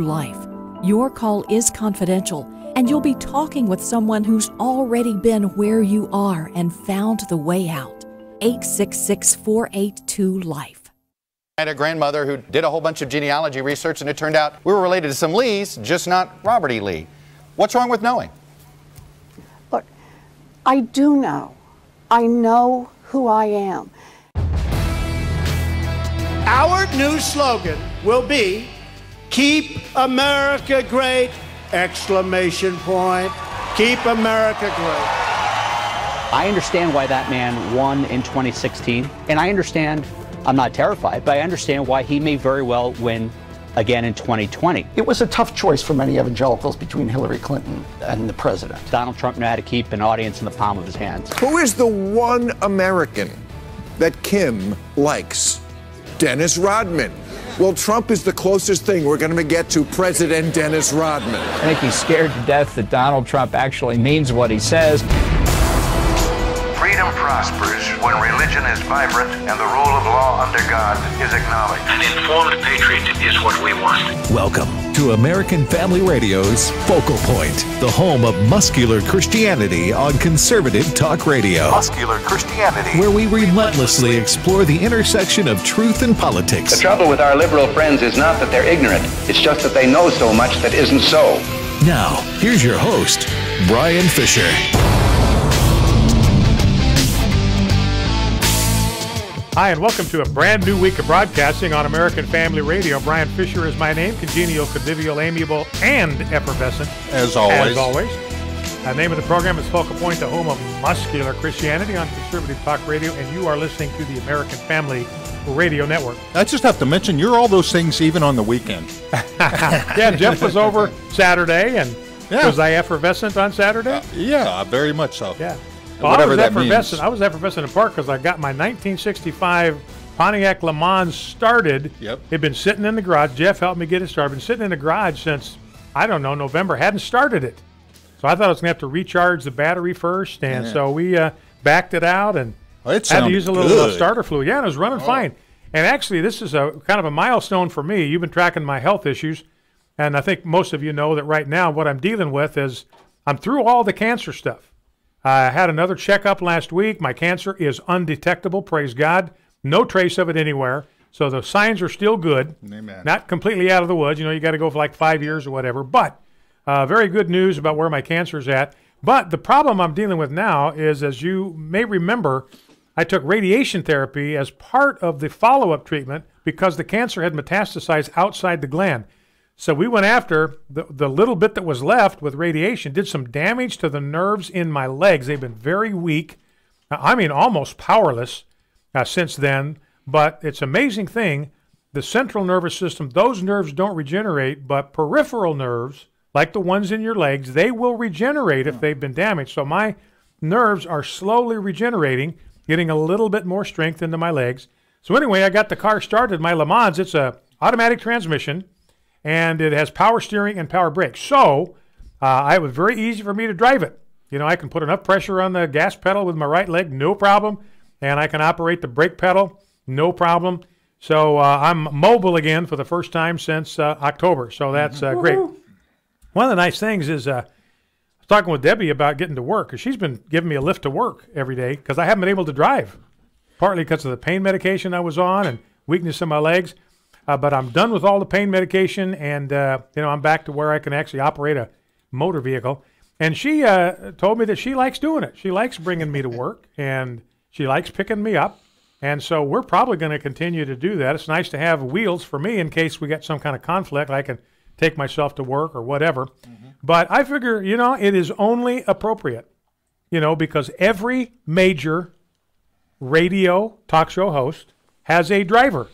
Life. Your call is confidential, and you'll be talking with someone who's already been where you are and found the way out. 866-482-LIFE. I had a grandmother who did a whole bunch of genealogy research, and it turned out we were related to some Lees, just not Robert E. Lee. What's wrong with knowing? Look, I do know. I know who I am. Our new slogan will be, "Keep America Great!" Exclamation point. Keep America great. I understand why that man won in 2016, and I understand, I'm not terrified, but I understand why he may very well win again in 2020. It was a tough choice for many evangelicals between Hillary Clinton and the president. Donald Trump knew how to keep an audience in the palm of his hands. Who is the one American that Kim likes? Dennis Rodman. Well, Trump is the closest thing we're going to get to President Dennis Rodman. I think he's scared to death that Donald Trump actually means what he says. Freedom prospers when religion is vibrant and the rule of law under God is acknowledged. An informed patriot is what we want. Welcome to American Family Radio's Focal Point, the home of muscular Christianity on conservative talk radio. Muscular Christianity. Where we relentlessly explore the intersection of truth and politics. The trouble with our liberal friends is not that they're ignorant. It's just that they know so much that isn't so. Now, here's your host, Brian Fisher. Hi, and welcome to a brand new week of broadcasting on American Family Radio. Brian Fisher is my name, congenial, convivial, amiable, and effervescent. As always. The name of the program is Focal Point, the home of muscular Christianity on conservative talk radio, and you are listening to the American Family Radio Network. I just have to mention, you're all those things even on the weekend. Yeah, Jeff was over Saturday, and was I effervescent on Saturday? Yeah, very much so. Yeah. Well, whatever that means. I was effervescent in part because I got my 1965 Pontiac Le Mans started. Yep. It'd been sitting in the garage. Jeff helped me get it started. Been sitting in the garage since, I don't know, November. Hadn't started it. So I thought I was going to have to recharge the battery first. And so we backed it out and had to use a little starter fluid. Yeah, and it was running fine. And actually, this is a kind of a milestone for me. You've been tracking my health issues. And I think most of you know that right now what I'm dealing with is I'm through all the cancer stuff. I had another checkup last week. My cancer is undetectable, praise God. No trace of it anywhere. So the signs are still good. Amen. Not completely out of the woods. You know, you got to go for like 5 years or whatever. But very good news about where my cancer is at. But the problem I'm dealing with now is, as you may remember, I took radiation therapy as part of the follow-up treatment because the cancer had metastasized outside the gland. So we went after the little bit that was left with radiation, did some damage to the nerves in my legs. They've been very weak. I mean, almost powerless since then. But it's an amazing thing. The central nervous system, those nerves don't regenerate, but peripheral nerves, like the ones in your legs, they will regenerate if they've been damaged. So my nerves are slowly regenerating, getting a little bit more strength into my legs. So anyway, I got the car started, my Le Mans. It's a automatic transmission. And it has power steering and power brakes. So it was very easy for me to drive it. You know, I can put enough pressure on the gas pedal with my right leg, no problem. And I can operate the brake pedal, no problem. So I'm mobile again for the first time since October. So that's great. One of the nice things is I was talking with Debbie about getting to work, because she's been giving me a lift to work every day because I haven't been able to drive, partly because of the pain medication I was on and weakness in my legs. But I'm done with all the pain medication, and I'm back to where I can actually operate a motor vehicle. And she told me that she likes doing it. She likes bringing me to work, and she likes picking me up. And so we're probably going to continue to do that. It's nice to have wheels for me in case we get some kind of conflict. I can take myself to work or whatever. Mm-hmm. But I figure, it is only appropriate, because every major radio talk show host has a driver.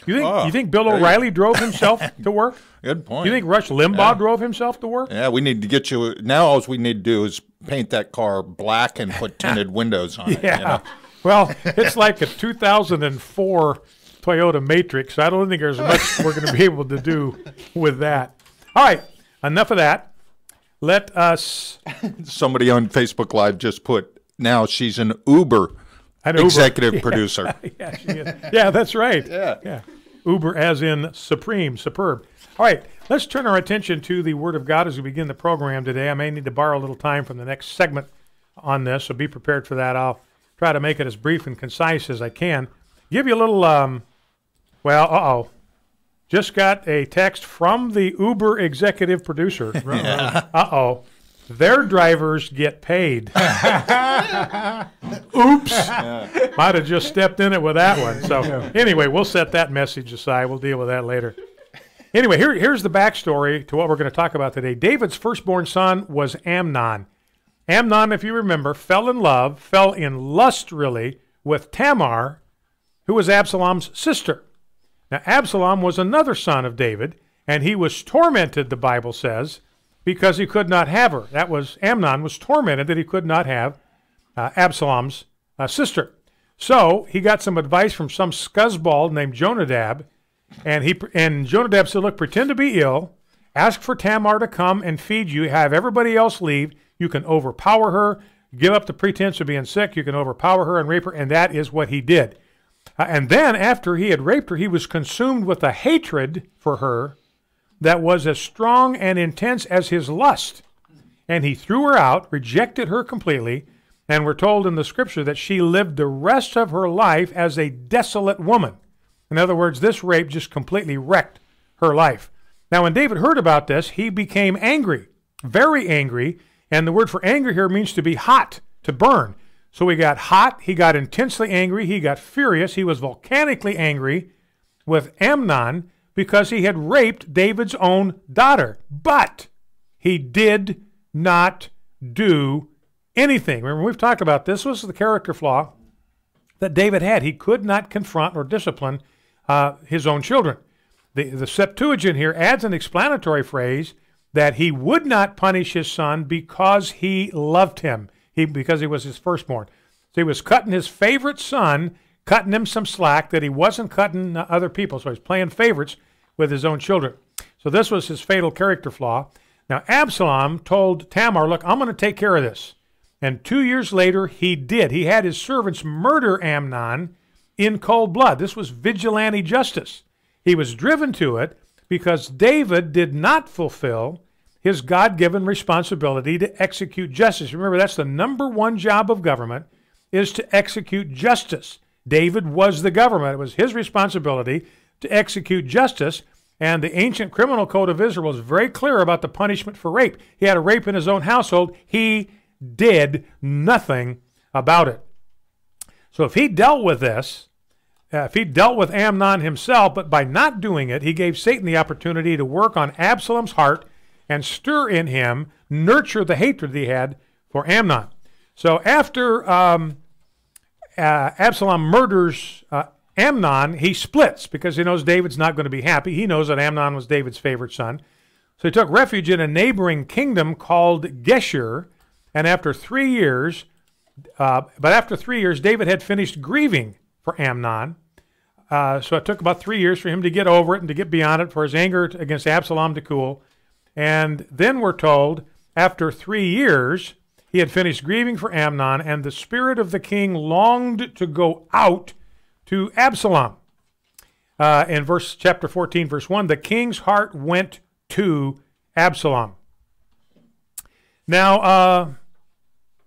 You think Bill O'Reilly drove himself to work? Good point. You think Rush Limbaugh drove himself to work? Yeah, we need to get you. Now all we need to do is paint that car black and put tinted windows on it. Yeah. Well, it's like a 2004 Toyota Matrix. I don't think there's much we're going to be able to do with that. All right, enough of that. Let us. Somebody on Facebook Live just put, now she's an Uber executive producer. Yeah, she is. Yeah, that's right. Yeah. Uber as in supreme, superb. All right, let's turn our attention to the Word of God as we begin the program today. I may need to borrow a little time from the next segment on this, so be prepared for that. I'll try to make it as brief and concise as I can. Give you a little, just got a text from the Uber executive producer. Yeah. Their drivers get paid. Oops. Might have just stepped in it with that one. So anyway, we'll set that message aside. We'll deal with that later. Anyway, here's the backstory to what we're going to talk about today. David's firstborn son was Amnon. Amnon, if you remember, fell in lust really, with Tamar, who was Absalom's sister. Now, Absalom was another son of David, and he was tormented, the Bible says, because he could not have her. Amnon was tormented that he could not have Absalom's sister. So he got some advice from some scuzzball named Jonadab, and Jonadab said, look, pretend to be ill, ask for Tamar to come and feed you, have everybody else leave, you can overpower her, give up the pretense of being sick, you can overpower her and rape her, and that is what he did. And then after he had raped her, he was consumed with a hatred for her that was as strong and intense as his lust. And he threw her out, rejected her completely, and we're told in the scripture that she lived the rest of her life as a desolate woman. In other words, this rape just completely wrecked her life. Now, when David heard about this, he became angry, very angry, and the word for anger here means to be hot, to burn. So he got hot, he got intensely angry, he got furious, he was volcanically angry with Amnon, because he had raped David's own daughter. But he did not do anything. Remember, we've talked about this. This was the character flaw that David had. He could not confront or discipline his own children. The Septuagint here adds an explanatory phrase that he would not punish his son because he loved him, because he was his firstborn. So he was cutting his favorite son, cutting him some slack that he wasn't cutting other people. So he's playing favorites with his own children. So this was his fatal character flaw. Now Absalom told Tamar, look, I'm going to take care of this. And 2 years later, he did. He had his servants murder Amnon in cold blood. This was vigilante justice. He was driven to it because David did not fulfill his God-given responsibility to execute justice. Remember, that's the number one job of government, is to execute justice. David was the government. It was his responsibility to execute justice, and the ancient criminal code of Israel was very clear about the punishment for rape. He had a rape in his own household. He did nothing about it. So if he dealt with this, if he dealt with Amnon himself, but by not doing it, he gave Satan the opportunity to work on Absalom's heart and stir in him, nurture the hatred that he had for Amnon. So after Absalom murders Amnon, he splits because he knows David's not going to be happy. He knows that Amnon was David's favorite son. So he took refuge in a neighboring kingdom called Geshur, and after 3 years, David had finished grieving for Amnon. So it took about 3 years for him to get over it and to get beyond it, for his anger against Absalom to cool. And then we're told, after 3 years, he had finished grieving for Amnon, and the spirit of the king longed to go out to Absalom. In chapter 14, verse 1, the king's heart went to Absalom. Now,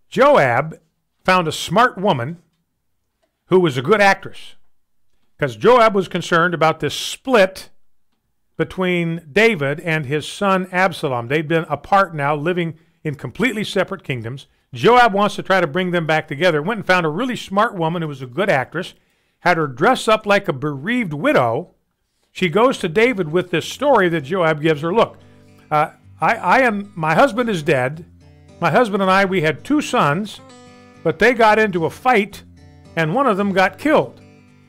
Joab found a smart woman who was a good actress, because Joab was concerned about this split between David and his son Absalom. They'd been apart now, living in completely separate kingdoms. Joab wants to try to bring them back together. Went and found a really smart woman who was a good actress, had her dress up like a bereaved widow. She goes to David with this story that Joab gives her. Look, my husband is dead. My husband and I, we had 2 sons, but they got into a fight, and one of them got killed.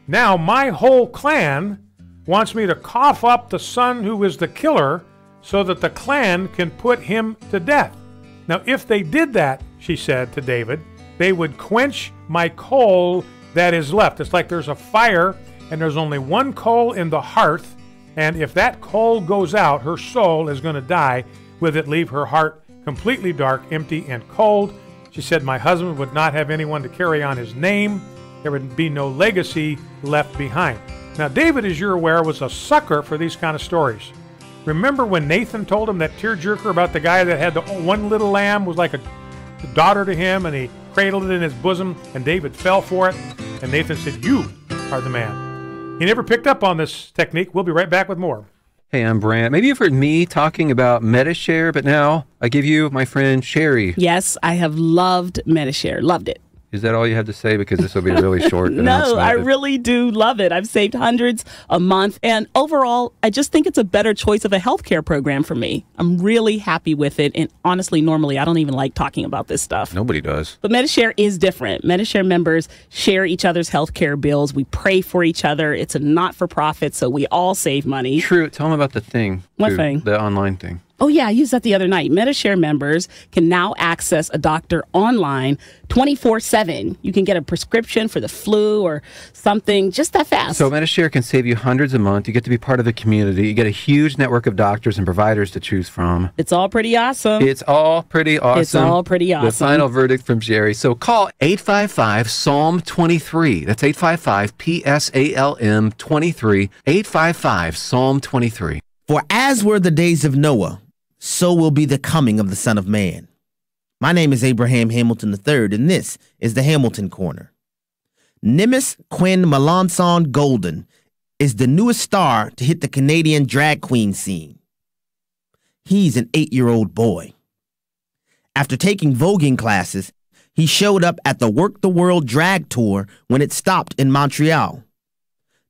Now my whole clan wants me to cough up the son who is the killer so that the clan can put him to death. Now, if they did that, she said to David, they would quench my coal that is left. It's like there's a fire and there's only one coal in the hearth, and if that coal goes out, her soul is going to die with it, leave her heart completely dark, empty, and cold. She said, my husband would not have anyone to carry on his name. There would be no legacy left behind. Now, David, as you're aware, was a sucker for these kind of stories. Remember when Nathan told him that tearjerker about the guy that had the one little lamb was like a daughter to him, and he cradled it in his bosom, and David fell for it, and Nathan said, "You are the man." He never picked up on this technique. We'll be right back with more. Hey, I'm Brant. Maybe you've heard me talking about MetaShare, but now I give you my friend Sherry. Yes, I have loved MetaShare. Loved it. Is that all you have to say? Because this will be a really short No, I really do love it. I've saved hundreds a month. And overall, I just think it's a better choice of a healthcare program for me. I'm really happy with it. And honestly, normally, I don't even like talking about this stuff. Nobody does. But MetaShare is different. MetaShare members share each other's healthcare bills. We pray for each other. It's a not-for-profit, so we all save money. True. Tell them about the thing. What thing? The online thing. Oh, yeah, I used that the other night. MetaShare members can now access a doctor online 24/7. You can get a prescription for the flu or something just that fast. So MetaShare can save you hundreds a month. You get to be part of the community. You get a huge network of doctors and providers to choose from. It's all pretty awesome. It's all pretty awesome. It's all pretty awesome. The final verdict from Jerry. So call 855-SALM-23. That's 855-PSALM-23. 855-SALM-23. For as were the days of Noah, so will be the coming of the Son of Man. My name is Abraham Hamilton III, and this is the Hamilton Corner. Nimis Quinn Melanson Golden is the newest star to hit the Canadian drag queen scene. He's an 8-year-old boy. After taking voguing classes, he showed up at the Work the World drag tour when it stopped in Montreal.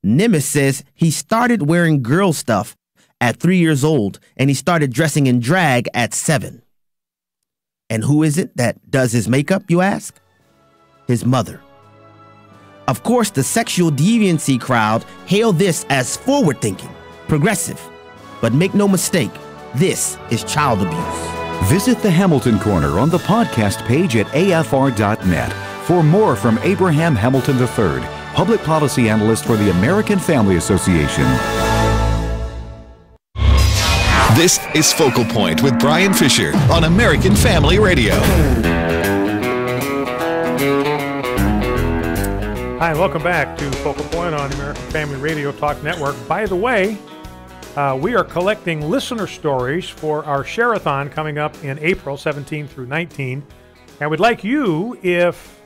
Nimis says he started wearing girl stuff at 3 years old, and he started dressing in drag at 7. And who is it that does his makeup, you ask? His mother. Of course, the sexual deviancy crowd hail this as forward-thinking, progressive. But make no mistake, this is child abuse. Visit the Hamilton Corner on the podcast page at afr.net for more from Abraham Hamilton III, public policy analyst for the American Family Association. This is Focal Point with Brian Fisher on American Family Radio. Hi, and welcome back to Focal Point on American Family Radio Talk Network. By the way, we are collecting listener stories for our Share-a-thon coming up in April 17 through 19. And we'd like you, if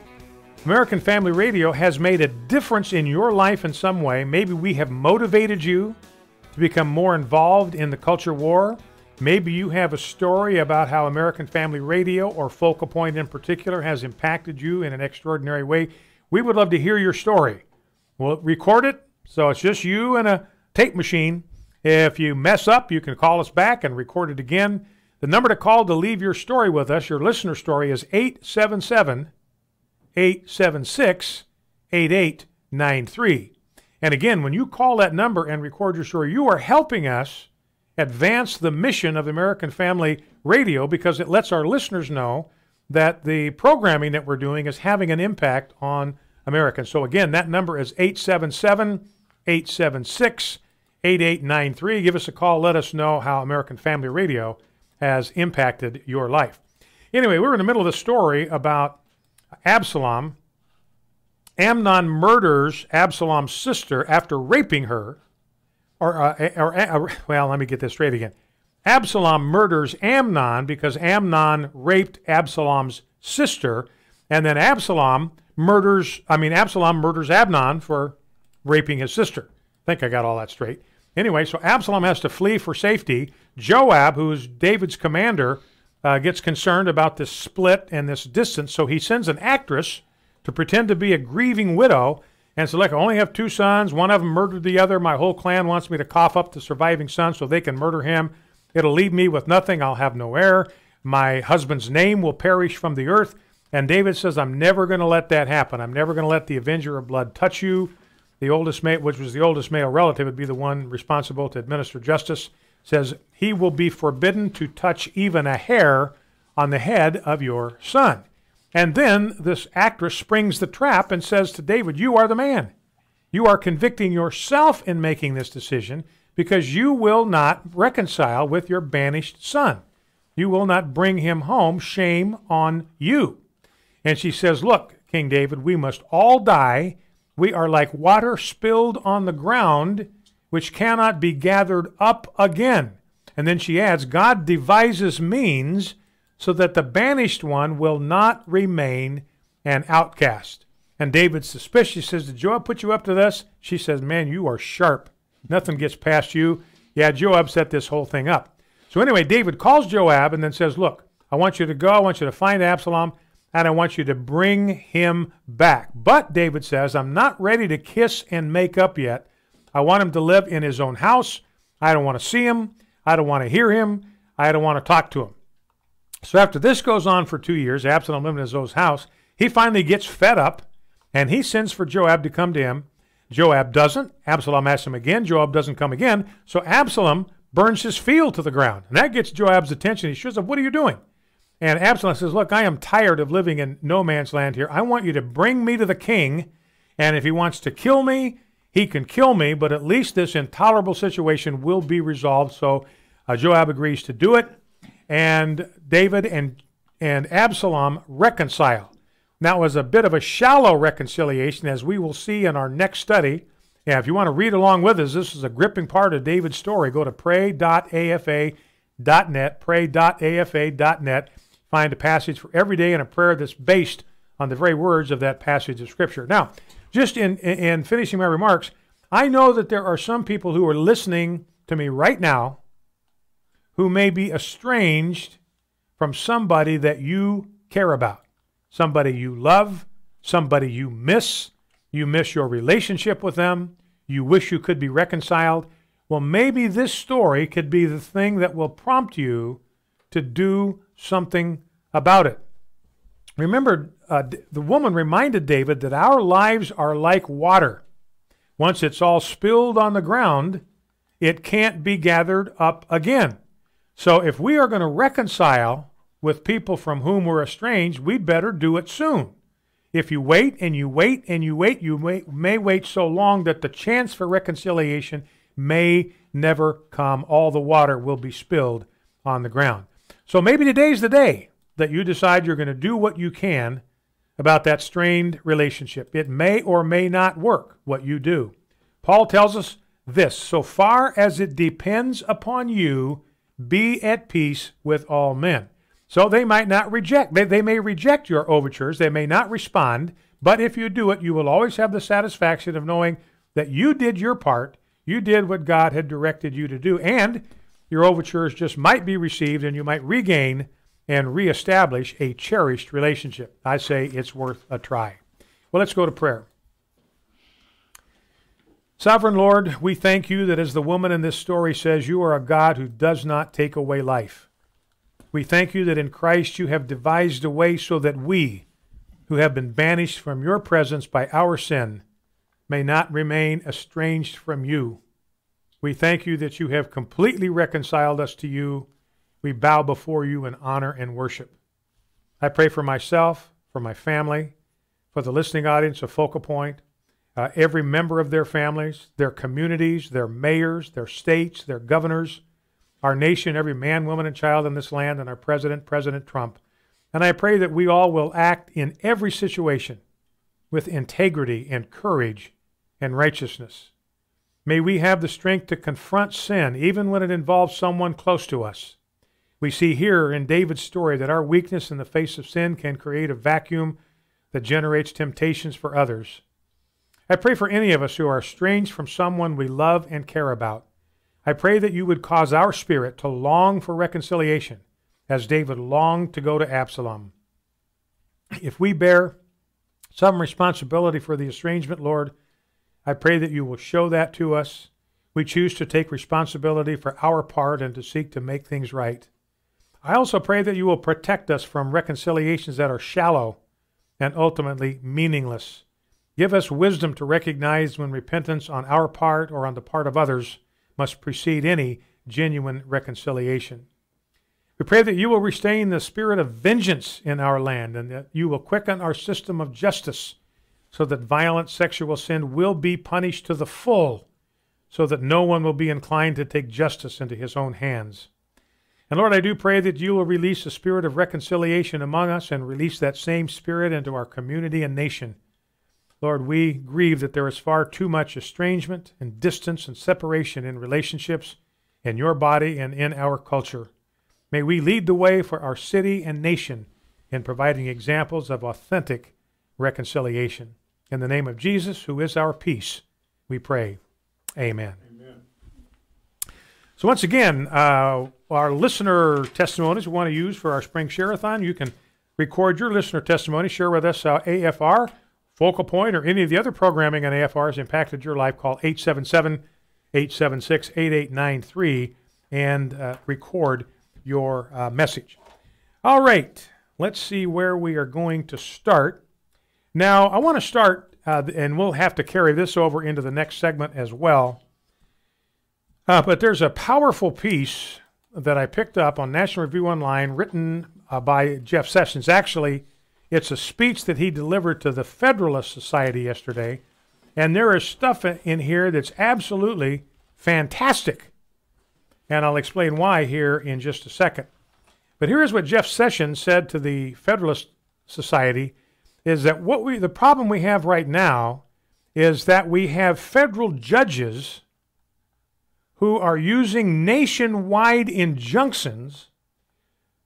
American Family Radio has made a difference in your life in some way, maybe we have motivated you to become more involved in the culture war. Maybe you have a story about how American Family Radio or Focal Point in particular has impacted you in an extraordinary way. We would love to hear your story. We'll record it, so it's just you and a tape machine. If you mess up, you can call us back and record it again. The number to call to leave your story with us, your listener story, is 877-876-8893. And again, when you call that number and record your story, you are helping us advance the mission of American Family Radio because it lets our listeners know that the programming that we're doing is having an impact on Americans. So again, that number is 877-876-8893. Give us a call. Let us know how American Family Radio has impacted your life. Anyway, we're in the middle of the story about Absalom. Amnon murders Absalom's sister after raping her. Well, let me get this straight again. Absalom murders Amnon because Amnon raped Absalom's sister, and then Absalom murders Amnon for raping his sister. I think I got all that straight. Anyway, so Absalom has to flee for safety. Joab, who's David's commander, gets concerned about this split and this distance, so he sends an actress to pretend to be a grieving widow and say, look, I only have 2 sons. One of them murdered the other. My whole clan wants me to cough up the surviving son so they can murder him. It'll leave me with nothing. I'll have no heir. My husband's name will perish from the earth. And David says, I'm never going to let that happen. I'm never going to let the avenger of blood touch you. The oldest male, which was the oldest male relative, would be the one responsible to administer justice, says he will be forbidden to touch even a hair on the head of your son. And then this actress springs the trap and says to David, you are the man. You are convicting yourself in making this decision because you will not reconcile with your banished son. You will not bring him home. Shame on you. And she says, look, King David, we must all die We are like water spilled on the ground, which cannot be gathered up again. And then she adds, God devises means so that the banished one will not remain an outcast. And David's suspicious. He says, did Joab put you up to this? She says, man, you are sharp. Nothing gets past you. Yeah, Joab set this whole thing up. So anyway, David calls Joab and then says, look, I want you to go. I want you to find Absalom, and I want you to bring him back. But, David says, I'm not ready to kiss and make up yet. I want him to live in his own house. I don't want to see him. I don't want to hear him. I don't want to talk to him. So after this goes on for 2 years, Absalom living in his own house, he finally gets fed up, and he sends for Joab to come to him. Joab doesn't. Absalom asks him again. Joab doesn't come again. So Absalom burns his field to the ground. And that gets Joab's attention. He shows up, what are you doing? And Absalom says, look, I am tired of living in no man's land here. I want you to bring me to the king, and if he wants to kill me, he can kill me, but at least this intolerable situation will be resolved. So Joab agrees to do it, and David and Absalom reconcile. Now, it was a bit of a shallow reconciliation, as we will see in our next study. Yeah, if you want to read along with us, this is a gripping part of David's story. Go to pray.afa.net, pray.afa.net. Find a passage for every day and a prayer that's based on the very words of that passage of Scripture. Now, just in finishing my remarks, I know that there are some people who are listening to me right now who may be estranged from somebody that you care about, somebody you love, somebody you miss your relationship with them, you wish you could be reconciled. Well, maybe this story could be the thing that will prompt you to do something about it. Remember, the woman reminded David that our lives are like water. Once it's all spilled on the ground, it can't be gathered up again. So if we are going to reconcile with people from whom we're estranged, we'd better do it soon. If you wait and you wait and you wait, you may wait so long that the chance for reconciliation may never come. All the water will be spilled on the ground. So maybe today's the day that you decide you're going to do what you can about that strained relationship. It may or may not work, what you do. Paul tells us this, so far as it depends upon you, be at peace with all men. So they might not reject, they may reject your overtures, they may not respond, but if you do it, you will always have the satisfaction of knowing that you did your part, you did what God had directed you to do, and your overtures just might be received and you might regain and reestablish a cherished relationship. I say it's worth a try. Well, let's go to prayer. Sovereign Lord, we thank you that as the woman in this story says, you are a God who does not take away life. We thank you that in Christ you have devised a way so that we, who have been banished from your presence by our sin, may not remain estranged from you. We thank you that you have completely reconciled us to you. We bow before you in honor and worship. I pray for myself, for my family, for the listening audience of Focal Point, every member of their families, their communities, their mayors, their states, their governors, our nation, every man, woman, and child in this land, and our president, President Trump. And I pray that we all will act in every situation with integrity and courage and righteousness. May we have the strength to confront sin, even when it involves someone close to us. We see here in David's story that our weakness in the face of sin can create a vacuum that generates temptations for others. I pray for any of us who are estranged from someone we love and care about. I pray that you would cause our spirit to long for reconciliation, as David longed to go to Absalom. If we bear some responsibility for the estrangement, Lord, I pray that you will show that to us. We choose to take responsibility for our part and to seek to make things right. I also pray that you will protect us from reconciliations that are shallow and ultimately meaningless. Give us wisdom to recognize when repentance on our part or on the part of others must precede any genuine reconciliation. We pray that you will restrain the spirit of vengeance in our land and that you will quicken our system of justice so that violent sexual sin will be punished to the full, so that no one will be inclined to take justice into his own hands. And Lord, I do pray that you will release a spirit of reconciliation among us and release that same spirit into our community and nation. Lord, we grieve that there is far too much estrangement and distance and separation in relationships in your body and in our culture. May we lead the way for our city and nation in providing examples of authentic reconciliation. In the name of Jesus, who is our peace, we pray. Amen. Amen. So once again, our listener testimonies we want to use for our Spring Share-a-thon. You can record your listener testimony, share with us how AFR, Focal Point, or any of the other programming on AFR has impacted your life. Call 877-876-8893 and record your message. All right, let's see where we are going to start. Now, I want to start, and we'll have to carry this over into the next segment as well. But there's a powerful piece that I picked up on National Review Online written by Jeff Sessions. Actually, it's a speech that he delivered to the Federalist Society yesterday, and there is stuff in here that's absolutely fantastic. And I'll explain why here in just a second. But here's what Jeff Sessions said to the Federalist Society, is that the problem we have right now is that we have federal judges who are using nationwide injunctions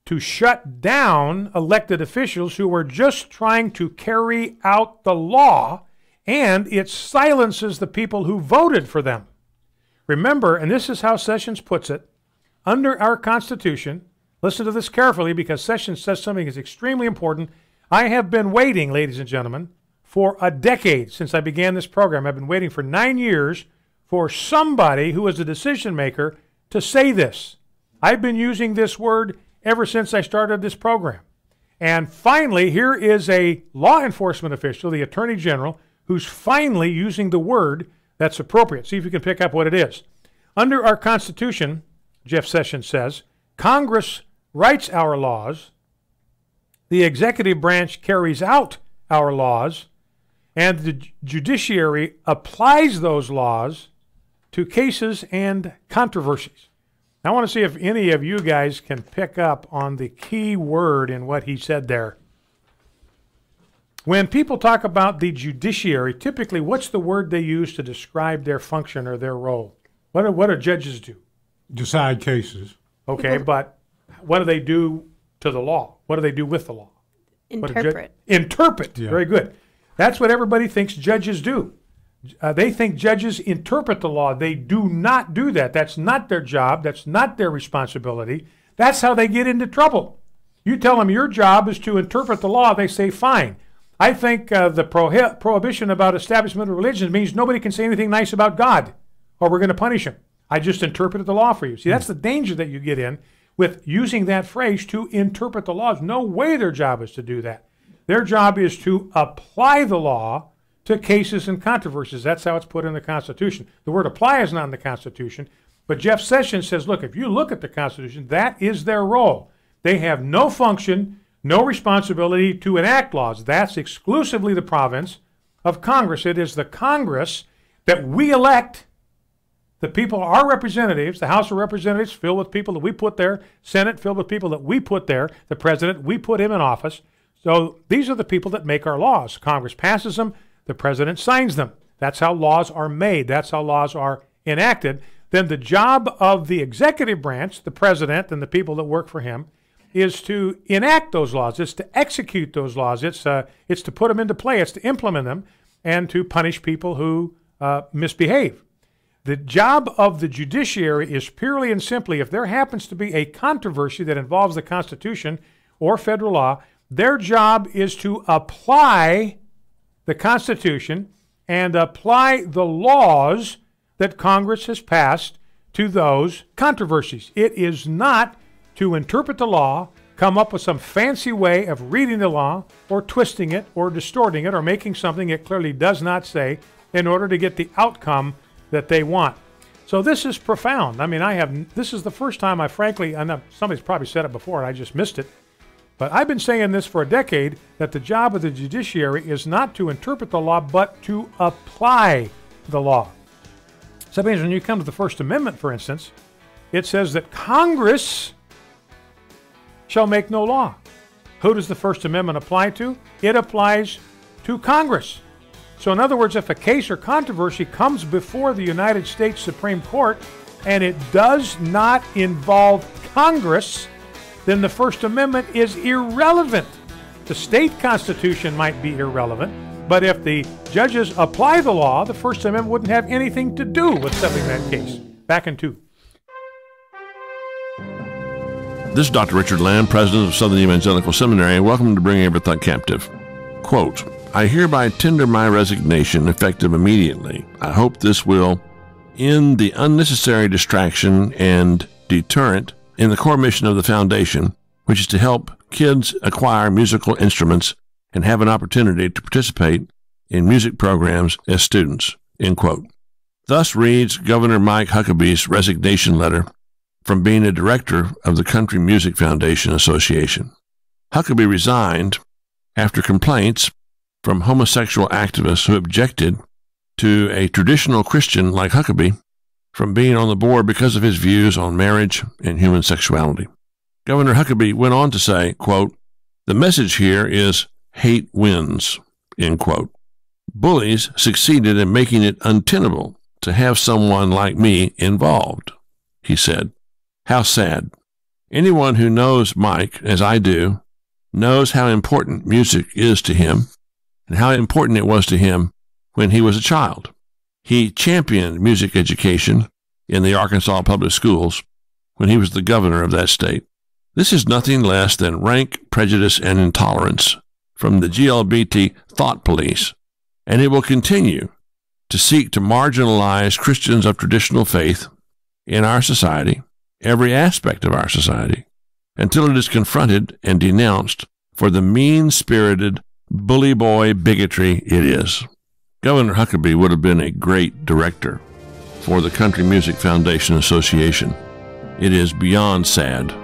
to shut down elected officials who are just trying to carry out the law, and it silences the people who voted for them. Remember, and this is how Sessions puts it, under our Constitution, listen to this carefully because Sessions says something is extremely important. I have been waiting, ladies and gentlemen, for a decade since I began this program. I've been waiting for 9 years for somebody who is a decision maker to say this. I've been using this word ever since I started this program. And finally, here is a law enforcement official, the Attorney General, who's finally using the word that's appropriate. See if you can pick up what it is. Under our Constitution, Jeff Sessions says, Congress writes our laws, the executive branch carries out our laws, and the judiciary applies those laws to cases and controversies. I want to see if any of you guys can pick up on the key word in what he said there. When people talk about the judiciary, typically what's the word they use to describe their function or their role? What do judges do? Decide cases. Okay, but what do they do to the law? What do they do with the law? Interpret. Interpret. Yeah. Very good. That's what everybody thinks judges do. They think judges interpret the law. They do not do that. That's not their job. That's not their responsibility. That's how they get into trouble. You tell them your job is to interpret the law, they say, fine. I think the prohibition about establishment of religion means nobody can say anything nice about God, or we're going to punish him. I just interpreted the law for you. See, that's the danger that you get in with using that phrase to interpret the laws. No way their job is to do that. Their job is to apply the law to cases and controversies. That's how it's put in the Constitution. The word apply is not in the Constitution, but Jeff Sessions says, look, if you look at the Constitution, that is their role. They have no function, no responsibility to enact laws. That's exclusively the province of Congress. It is the Congress that we elect. The people, our representatives, the House of Representatives filled with people that we put there, Senate filled with people that we put there, the President, we put him in office. So these are the people that make our laws. Congress passes them. The President signs them. That's how laws are made. That's how laws are enacted. Then the job of the executive branch, the President and the people that work for him, is to enact those laws. It's to execute those laws. It's to put them into play. It's to implement them and to punish people who misbehave. The job of the judiciary is purely and simply, if there happens to be a controversy that involves the Constitution or federal law, their job is to apply the Constitution and apply the laws that Congress has passed to those controversies. It is not to interpret the law, come up with some fancy way of reading the law or twisting it or distorting it or making something it clearly does not say in order to get the outcome that they want. So this is profound. I mean, this is the first time I know somebody's probably said it before and I just missed it. But I've been saying this for a decade, that the job of the judiciary is not to interpret the law, but to apply the law. So that means when you come to the First Amendment, for instance, it says that Congress shall make no law. Who does the First Amendment apply to? It applies to Congress. So in other words, if a case or controversy comes before the United States Supreme Court and it does not involve Congress, then the First Amendment is irrelevant. The state constitution might be irrelevant, but if the judges apply the law, the First Amendment wouldn't have anything to do with settling that case. Back in 2. This is Dr. Richard Land, president of Southern Evangelical Seminary, and welcome to Bring Every Thought Captive. Quote, I hereby tender my resignation effective immediately. I hope this will end the unnecessary distraction and deterrent in the core mission of the foundation, which is to help kids acquire musical instruments and have an opportunity to participate in music programs as students, end quote. Thus reads Governor Mike Huckabee's resignation letter from being a director of the Country Music Foundation Association. Huckabee resigned after complaints from homosexual activists who objected to a traditional Christian like Huckabee from being on the board because of his views on marriage and human sexuality. Governor Huckabee went on to say, quote, the message here is hate wins, end quote. Bullies succeeded in making it untenable to have someone like me involved, he said. How sad. Anyone who knows Mike, as I do, knows how important music is to him and how important it was to him when he was a child. He championed music education in the Arkansas public schools when he was the governor of that state. This is nothing less than rank prejudice and intolerance from the GLBT thought police, and it will continue to seek to marginalize Christians of traditional faith in our society, every aspect of our society, until it is confronted and denounced for the mean-spirited, bully boy bigotry it is. Governor Huckabee would have been a great director for the Country Music Foundation Association. It is beyond sad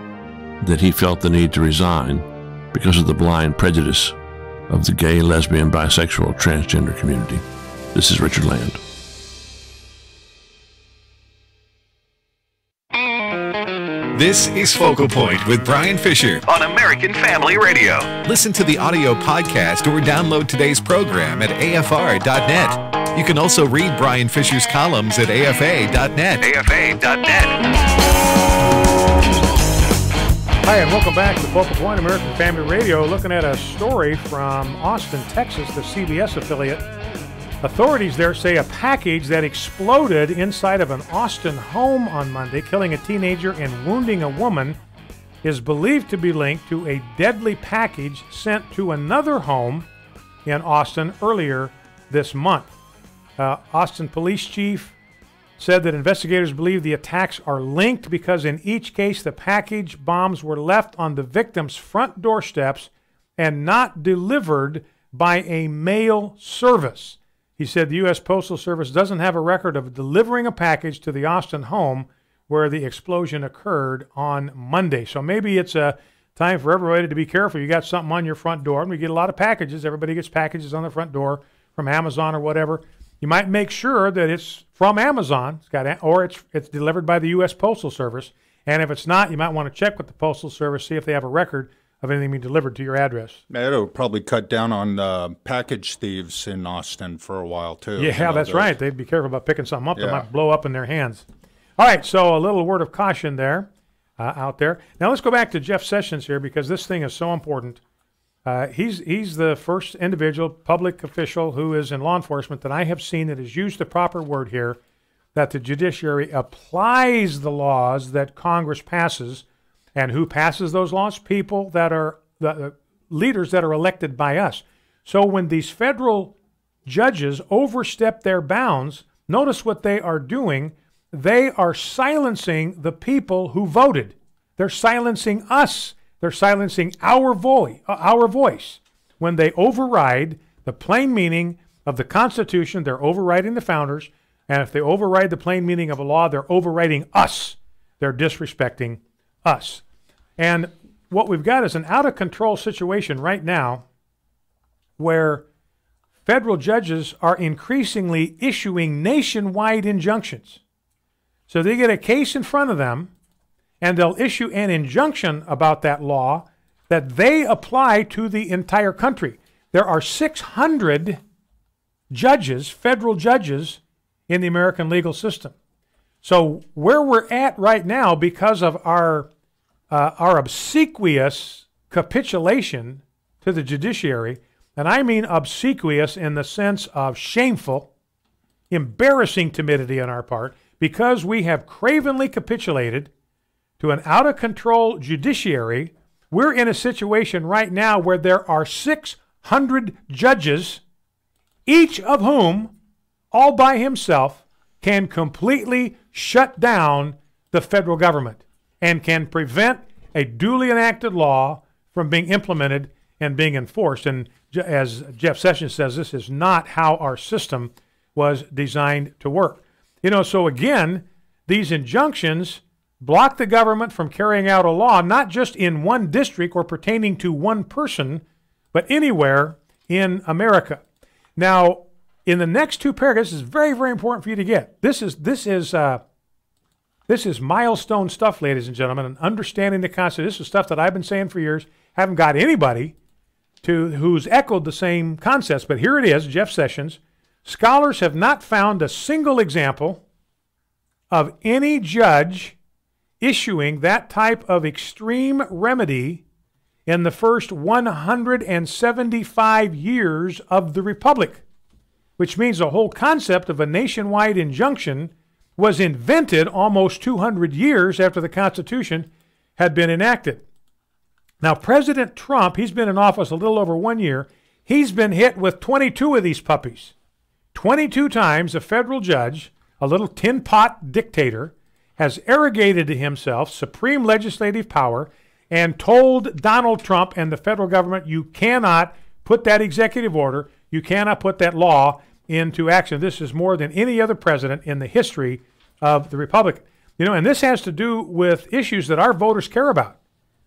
that he felt the need to resign because of the blind prejudice of the gay, lesbian, bisexual, transgender community. This is Richard Land. This is Focal Point with Brian Fisher on American Family Radio. Listen to the audio podcast or download today's program at afr.net. You can also read Brian Fisher's columns at afa.net. Hi, and welcome back to Focal Point, American Family Radio. Looking at a story from Austin, Texas, the CBS affiliate. Authorities there say a package that exploded inside of an Austin home on Monday, killing a teenager and wounding a woman, is believed to be linked to a deadly package sent to another home in Austin earlier this month. Austin Police Chief said that investigators believe the attacks are linked because in each case the package bombs were left on the victim's front doorsteps and not delivered by a mail service. He said the U.S. Postal Service doesn't have a record of delivering a package to the Austin home where the explosion occurred on Monday. So maybe it's a time for everybody to be careful. You got something on your front door, and we get a lot of packages. Everybody gets packages on the front door from Amazon or whatever. You might make sure that it's from Amazon, or it's delivered by the U.S. Postal Service. And if it's not, you might want to check with the Postal Service, see if they have a record of anything being delivered to your address. It'll probably cut down on package thieves in Austin for a while, too. Yeah, that's right. They'd be careful about picking something up that might blow up in their hands. All right, so a little word of caution there, out there. Now let's go back to Jeff Sessions here because this thing is so important. He's the first individual, public official who is in law enforcement that I have seen that has used the proper word here, that the judiciary applies the laws that Congress passes. And who passes those laws? People that are the leaders that are elected by us. So when these federal judges overstep their bounds, notice what they are doing. They are silencing the people who voted. They're silencing us. They're silencing our voice. When they override the plain meaning of the Constitution, they're overriding the founders. And if they override the plain meaning of a law, they're overriding us. They're disrespecting us. And what we've got is an out-of-control situation right now where federal judges are increasingly issuing nationwide injunctions. So they get a case in front of them, and they'll issue an injunction about that law that they apply to the entire country. There are 600 judges, federal judges, in the American legal system. So where we're at right now, because of our obsequious capitulation to the judiciary, and I mean obsequious in the sense of shameful, embarrassing timidity on our part, because we have cravenly capitulated to an out-of-control judiciary, we're in a situation right now where there are 600 judges, each of whom, all by himself, can completely shut down the federal government and can prevent a duly enacted law from being implemented and being enforced. And as Jeff Sessions says, this is not how our system was designed to work. You know, so again, these injunctions block the government from carrying out a law, not just in one district or pertaining to one person, but anywhere in America. Now, in the next two paragraphs, this is very, very important for you to get. This is milestone stuff, ladies and gentlemen, and understanding the Constitution. This is stuff that I've been saying for years. Haven't got anybody who's echoed the same concepts, but here it is, Jeff Sessions. Scholars have not found a single example of any judge issuing that type of extreme remedy in the first 175 years of the Republic, which means the whole concept of a nationwide injunction was invented almost 200 years after the Constitution had been enacted. Now, President Trump, he's been in office a little over 1 year. He's been hit with 22 of these puppies. 22 times a federal judge, a little tin pot dictator, has arrogated to himself supreme legislative power and told Donald Trump and the federal government, you cannot put that executive order, you cannot put that law into action. This is more than any other president in the history of the Republic. You know, and this has to do with issues that our voters care about.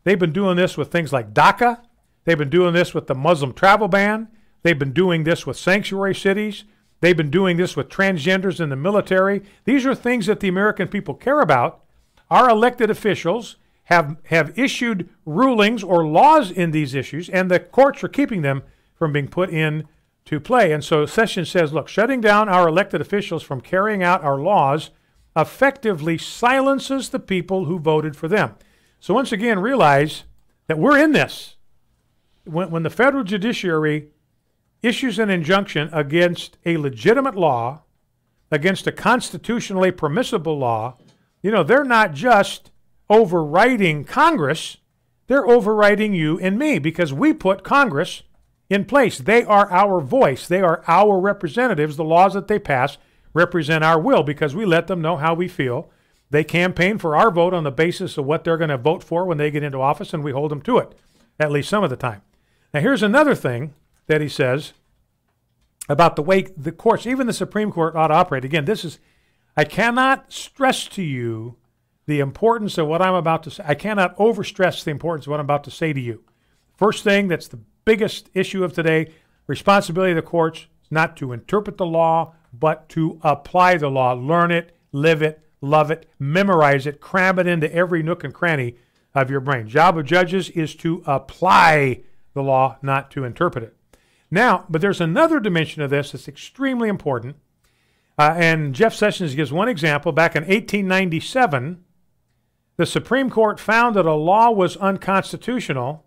They've been doing this with things like DACA. They've been doing this with the Muslim travel ban. They've been doing this with sanctuary cities. They've been doing this with transgenders in the military. These are things that the American people care about. Our elected officials have issued rulings or laws in these issues, and the courts are keeping them from being put into play. And so Sessions says, look, shutting down our elected officials from carrying out our laws effectively silences the people who voted for them. So once again, realize that we're in this. When the federal judiciary issues an injunction against a legitimate law, against a constitutionally permissible law, you know, they're not just overriding Congress, they're overriding you and me because we put Congress in place. They are our voice. They are our representatives. The laws that they pass represent our will because we let them know how we feel. They campaign for our vote on the basis of what they're going to vote for when they get into office, and we hold them to it, at least some of the time. Now, here's another thing that he says about the way the courts, even the Supreme Court, ought to operate. Again, I cannot stress to you the importance of what I'm about to say. I cannot overstress the importance of what I'm about to say to you. First thing, that's the biggest issue of today, responsibility of the courts is not to interpret the law, but to apply the law. Learn it, live it, love it, memorize it, cram it into every nook and cranny of your brain. Job of judges is to apply the law, not to interpret it. Now, but there's another dimension of this that's extremely important, and Jeff Sessions gives one example. Back in 1897, the Supreme Court found that a law was unconstitutional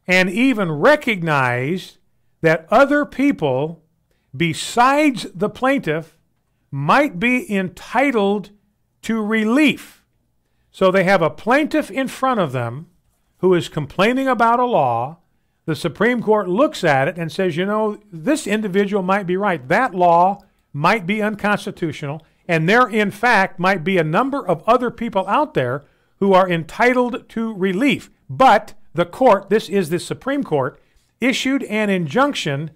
and even recognized that other people besides the plaintiff might be entitled to relief. So they have a plaintiff in front of them who is complaining about a law. The Supreme Court looks at it and says, you know, this individual might be right. That law might be unconstitutional, and there, in fact, might be a number of other people out there who are entitled to relief. But the court, this is the Supreme Court, issued an injunction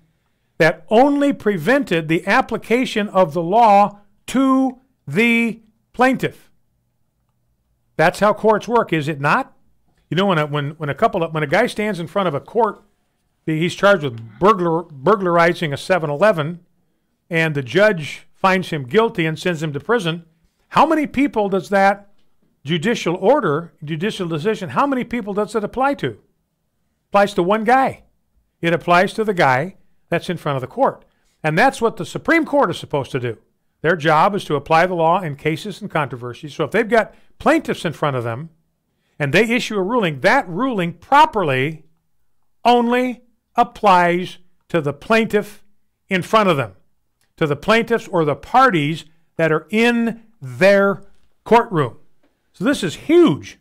that only prevented the application of the law to the plaintiff. That's how courts work, is it not? You know, when a guy stands in front of a court, he's charged with burglarizing a 7-Eleven, and the judge finds him guilty and sends him to prison. How many people does that judicial decision, how many people does it apply to? It applies to one guy. It applies to the guy that's in front of the court. And that's what the Supreme Court is supposed to do. Their job is to apply the law in cases and controversies. So if they've got plaintiffs in front of them and they issue a ruling, that ruling properly only applies to the plaintiff in front of them, to the plaintiffs or the parties that are in their courtroom. So this is huge.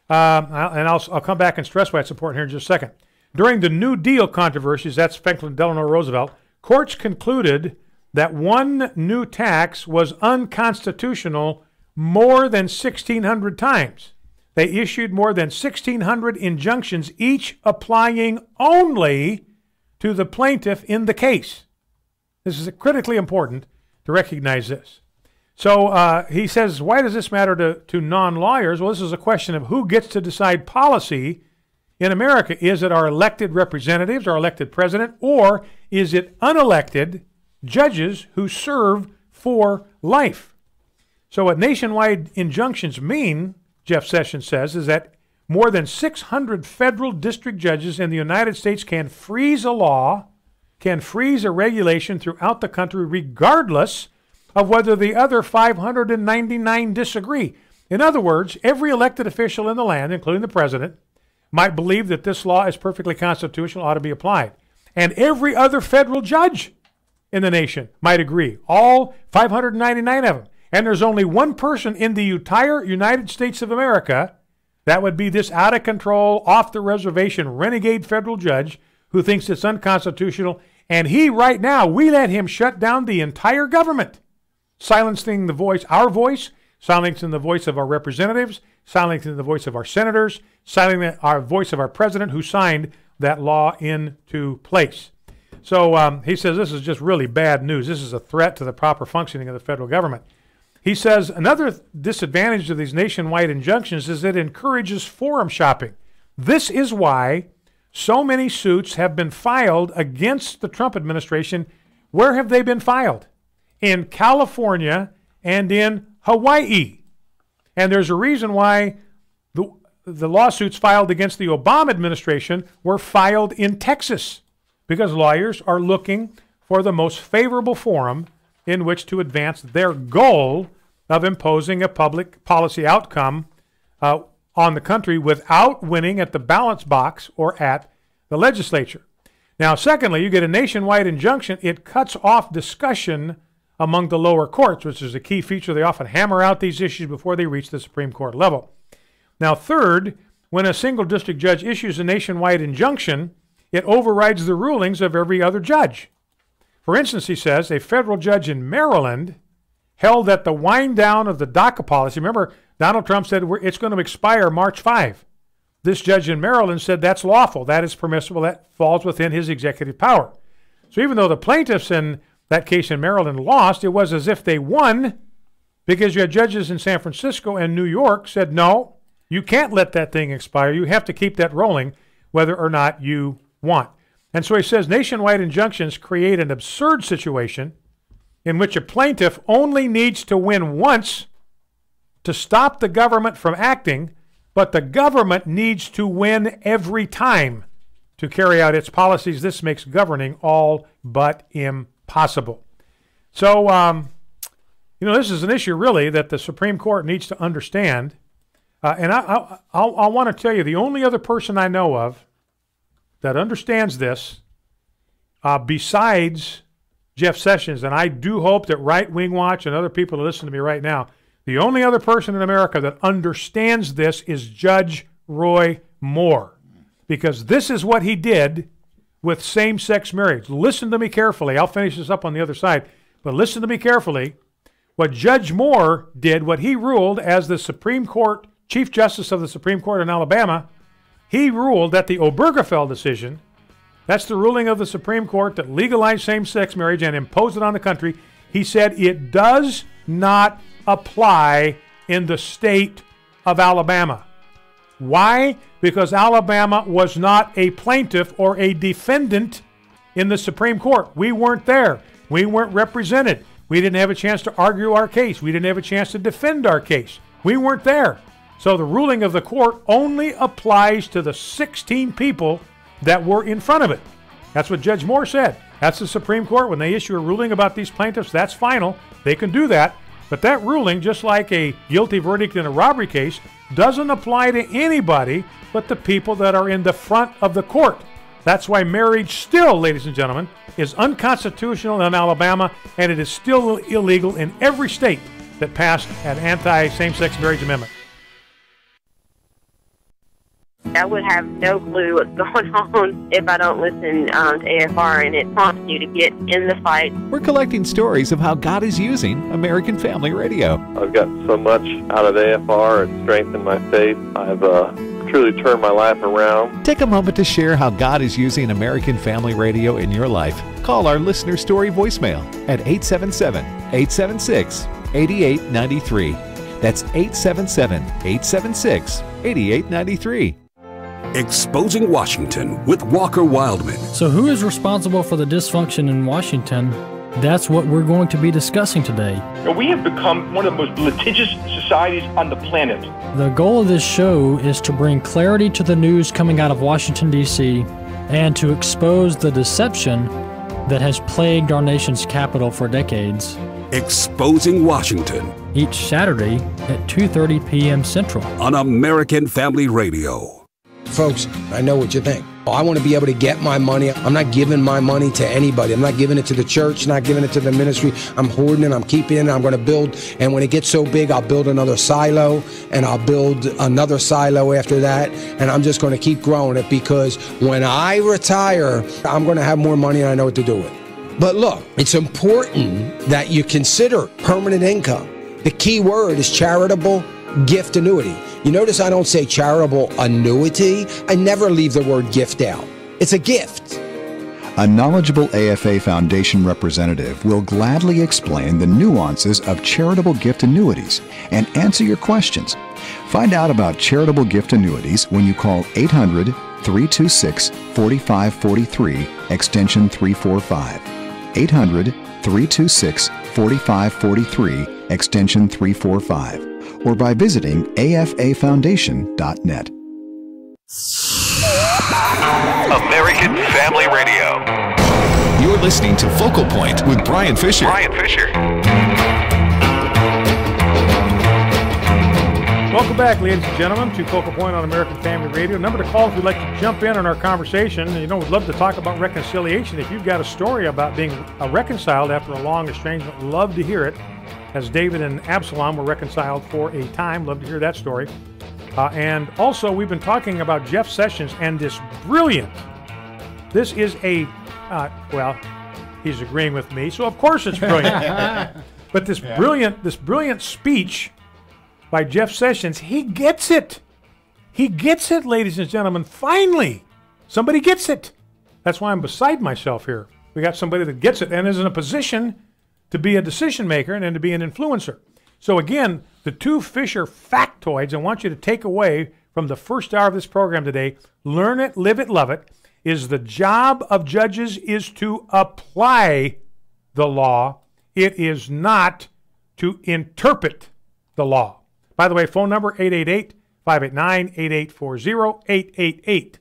I'll come back and stress why it's important here in just a second. During the New Deal controversies, that's Franklin Delano Roosevelt, courts concluded that one new tax was unconstitutional more than 1,600 times. They issued more than 1,600 injunctions, each applying only to the plaintiff in the case. This is critically important to recognize this. So he says, why does this matter to non-lawyers? Well, this is a question of who gets to decide policy in America. Is it our elected representatives, our elected president, or is it unelected judges who serve for life? So what nationwide injunctions mean, Jeff Sessions says, is that more than 600 federal district judges in the United States can freeze a law, can freeze a regulation throughout the country regardless of whether the other 599 disagree. In other words, every elected official in the land, including the president, might believe that this law is perfectly constitutional, ought to be applied. And every other federal judge in the nation might agree, all 599 of them. And there's only one person in the entire United States of America, that would be this out-of-control, off-the-reservation, renegade federal judge who thinks it's unconstitutional. And he, right now, we let him shut down the entire government, silencing the voice, our voice, silencing the voice of our representatives, silencing the voice of our senators, silencing our voice of our president who signed that law into place. So he says this is just really bad news. This is a threat to the proper functioning of the federal government. He says another disadvantage of these nationwide injunctions is it encourages forum shopping. This is why so many suits have been filed against the Trump administration. Where have they been filed? In California and in Hawaii. And there's a reason why the lawsuits filed against the Obama administration were filed in Texas, because lawyers are looking for the most favorable forum in which to advance their goal of imposing a public policy outcome on the country without winning at the ballot box or at the legislature. Now, secondly, you get a nationwide injunction. It cuts off discussion among the lower courts, which is a key feature. They often hammer out these issues before they reach the Supreme Court level. Now, third, when a single district judge issues a nationwide injunction, it overrides the rulings of every other judge. For instance, he says, a federal judge in Maryland held that the wind down of the DACA policy, remember, Donald Trump said it's going to expire March 5. This judge in Maryland said that's lawful, that is permissible, that falls within his executive power. So even though the plaintiffs in that case in Maryland lost, it was as if they won, because you had judges in San Francisco and New York said, no, you can't let that thing expire. You have to keep that rolling whether or not you want. And so he says nationwide injunctions create an absurd situation in which a plaintiff only needs to win once to stop the government from acting, but the government needs to win every time to carry out its policies. This makes governing all but impossible. So, this is an issue really that the Supreme Court needs to understand. And I want to tell you, the only other person I know of that understands this, besides Jeff Sessions, and I do hope that Right Wing Watch and other people who listen to me right now, the only other person in America that understands this is Judge Roy Moore, because this is what he did with same-sex marriage. Listen to me carefully. I'll finish this up on the other side, but listen to me carefully. What Judge Moore did, what he ruled as the Supreme Court, Chief Justice of the Supreme Court in Alabama, he ruled that the Obergefell decision, that's the ruling of the Supreme Court that legalized same-sex marriage and imposed it on the country, he said it does not apply in the state of Alabama. Why? Because Alabama was not a plaintiff or a defendant in the Supreme Court. We weren't there. We weren't represented. We didn't have a chance to argue our case. We didn't have a chance to defend our case. We weren't there. So the ruling of the court only applies to the 16 people that were in front of it. That's what Judge Moore said. That's the Supreme Court. When they issue a ruling about these plaintiffs, that's final. They can do that. But that ruling, just like a guilty verdict in a robbery case, doesn't apply to anybody but the people that are in the front of the court. That's why marriage still, ladies and gentlemen, is unconstitutional in Alabama, and it is still illegal in every state that passed an anti-same-sex marriage amendment. I would have no clue what's going on if I don't listen to AFR, and it prompts you to get in the fight. We're collecting stories of how God is using American Family Radio. I've got so much out of AFR and strengthened my faith. I've truly turned my life around. Take a moment to share how God is using American Family Radio in your life. Call our listener story voicemail at 877-876-8893. That's 877-876-8893. Exposing Washington with Walker Wildman. So who is responsible for the dysfunction in Washington? That's what we're going to be discussing today. We have become one of the most litigious societies on the planet. The goal of this show is to bring clarity to the news coming out of Washington, D.C., and to expose the deception that has plagued our nation's capital for decades. Exposing Washington. Each Saturday at 2:30 p.m. Central. On American Family Radio. Folks, I know what you think. I want to be able to get my money. I'm not giving my money to anybody. I'm not giving it to the church, not giving it to the ministry. I'm hoarding it, I'm keeping it, I'm going to build. And when it gets so big, I'll build another silo, and I'll build another silo after that. And I'm just going to keep growing it, because when I retire, I'm going to have more money and I know what to do with it. But look, it's important that you consider permanent income. The key word is charitable gift annuity. You notice I don't say charitable annuity. I never leave the word gift out. It's a gift. A knowledgeable AFA Foundation representative will gladly explain the nuances of charitable gift annuities and answer your questions. Find out about charitable gift annuities when you call 800-326-4543, extension 345. 800-326-4543, extension 345. Or by visiting afafoundation.net. American Family Radio. You're listening to Focal Point with Brian Fisher. Welcome back, ladies and gentlemen, to Focal Point on American Family Radio. Number to call if you'd like to jump in on our conversation. You know, we'd love to talk about reconciliation. If you've got a story about being reconciled after a long estrangement, love to hear it. As David and Absalom were reconciled for a time. Love to hear that story. And also, we've been talking about Jeff Sessions and this is a, well, he's agreeing with me, so of course it's brilliant. But this brilliant speech by Jeff Sessions, he gets it. He gets it, ladies and gentlemen. Finally, somebody gets it. That's why I'm beside myself here. We got somebody that gets it and is in a position to be a decision maker and to be an influencer. So again, the two Fisher factoids I want you to take away from the first hour of this program today, learn it, live it, love it, is the job of judges is to apply the law. It is not to interpret the law. By the way, phone number 888-589-8840,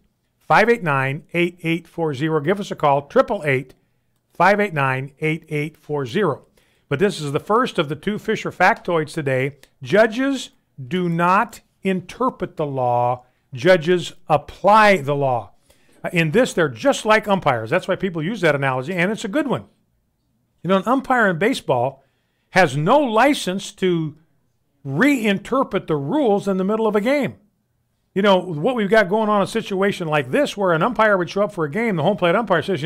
888-589-8840. Give us a call, 888-589-8840. But this is the first of the two Fisher factoids today. Judges do not interpret the law. Judges apply the law. In this, they're just like umpires. That's why people use that analogy, and it's a good one. You know, an umpire in baseball has no license to reinterpret the rules in the middle of a game. You know, what we've got going on, a situation like this where an umpire would show up for a game, the home plate umpire says,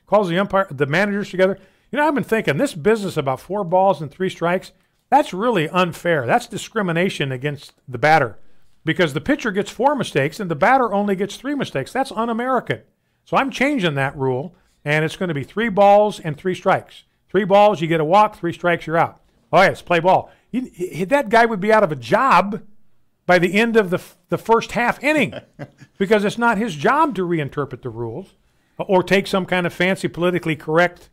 calls the managers together. I've been thinking this business about 4 balls and 3 strikes, that's really unfair. That's discrimination against the batter because the pitcher gets 4 mistakes and the batter only gets 3 mistakes. That's un-American. So I'm changing that rule, and it's going to be 3 balls and 3 strikes. 3 balls, you get a walk, 3 strikes, you're out. Oh, yeah, let's play ball. That guy would be out of a job by the end of the first half inning because it's not his job to reinterpret the rules or take some kind of fancy politically correct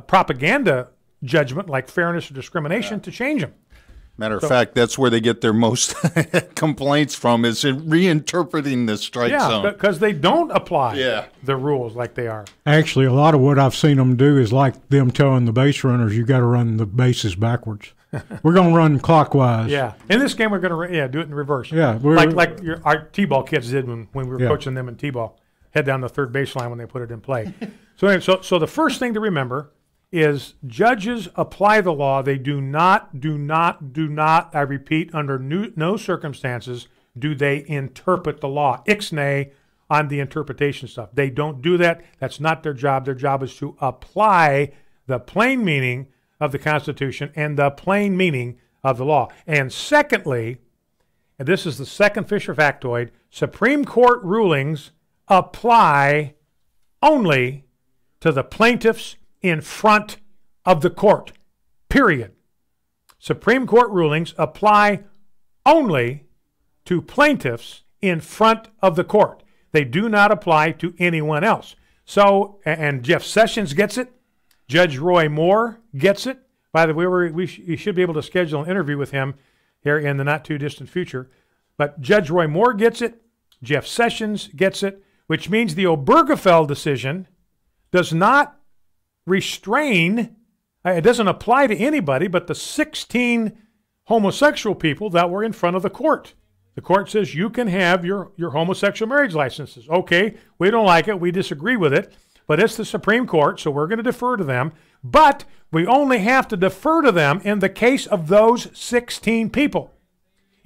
propaganda judgment like fairness or discrimination to change them. Matter of fact, that's where they get their most complaints from, is in reinterpreting the strike zone. Yeah, because they don't apply the rules like they are. Actually, a lot of what I've seen them do is like them telling the base runners, you got to run the bases backwards. We're going to run clockwise. Yeah. In this game, we're going to do it in reverse. Yeah. Like our T-ball kids did when we were coaching them in T-ball. Head down the third baseline when they put it in play. So anyway, so the first thing to remember is judges apply the law. They do not, I repeat, under no circumstances do they interpret the law. Ixnay on the interpretation stuff. They don't do that. That's not their job. Their job is to apply the plain meaning of the Constitution and the plain meaning of the law. And secondly, and this is the second Fisher factoid, Supreme Court rulings apply only to the plaintiffs in front of the court, period. Supreme Court rulings apply only to plaintiffs in front of the court. They do not apply to anyone else. So, and Jeff Sessions gets it. Judge Roy Moore gets it. By the way, we should be able to schedule an interview with him here in the not-too-distant future. But Judge Roy Moore gets it. Jeff Sessions gets it, which means the Obergefell decision does not restrain, it doesn't apply to anybody but the 16 homosexual people that were in front of the court. The court says you can have your homosexual marriage licenses. Okay, we don't like it, we disagree with it, but it's the Supreme Court, so we're going to defer to them. But we only have to defer to them in the case of those 16 people.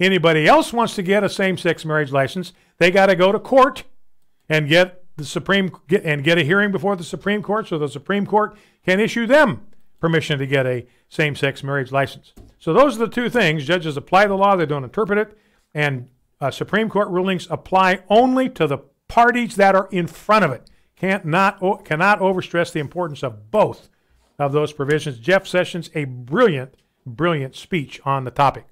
Anybody else wants to get a same-sex marriage license, they got to go to court and get a hearing before the Supreme Court, so the Supreme Court can issue them permission to get a same-sex marriage license. So those are the two things. Judges apply the law, they don't interpret it, and Supreme Court rulings apply only to the parties that are in front of it. Cannot overstress the importance of both of those provisions. Jeff Sessions, a brilliant, brilliant speech on the topic.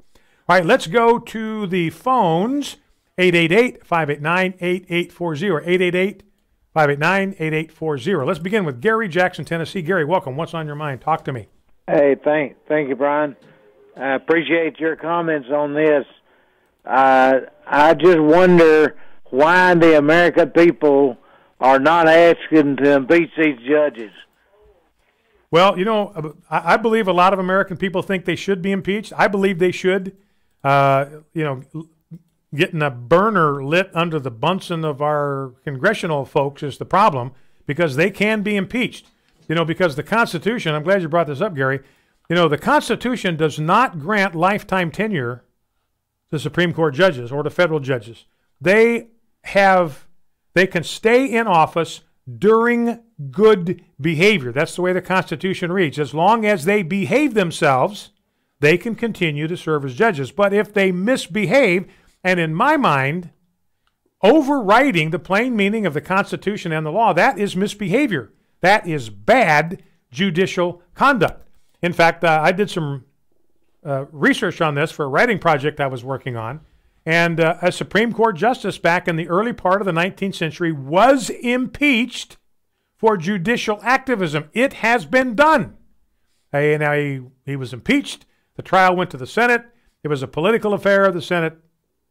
All right, let's go to the phones. 888-589-8840. 888-589-8840. Let's begin with Gary, Jackson, Tennessee. Gary, welcome. What's on your mind? Talk to me. Hey, thank you, Brian. I appreciate your comments on this. I just wonder why the American people are not asking to impeach these judges. Well, you know, I believe a lot of American people think they should be impeached. I believe they should. Getting a burner lit under the Bunsen of our congressional folks is the problem, because they can be impeached. Because the Constitution, I'm glad you brought this up, Gary, the Constitution does not grant lifetime tenure to Supreme Court judges or to federal judges. They can stay in office during good behavior. That's the way the Constitution reads. As long as they behave themselves, they can continue to serve as judges. But if they misbehave, and in my mind, overriding the plain meaning of the Constitution and the law, that is misbehavior. That is bad judicial conduct. In fact, I did some research on this for a writing project I was working on, and a Supreme Court justice back in the early part of the 19th century was impeached for judicial activism. It has been done. He was impeached. The trial went to the Senate. It was a political affair. The Senate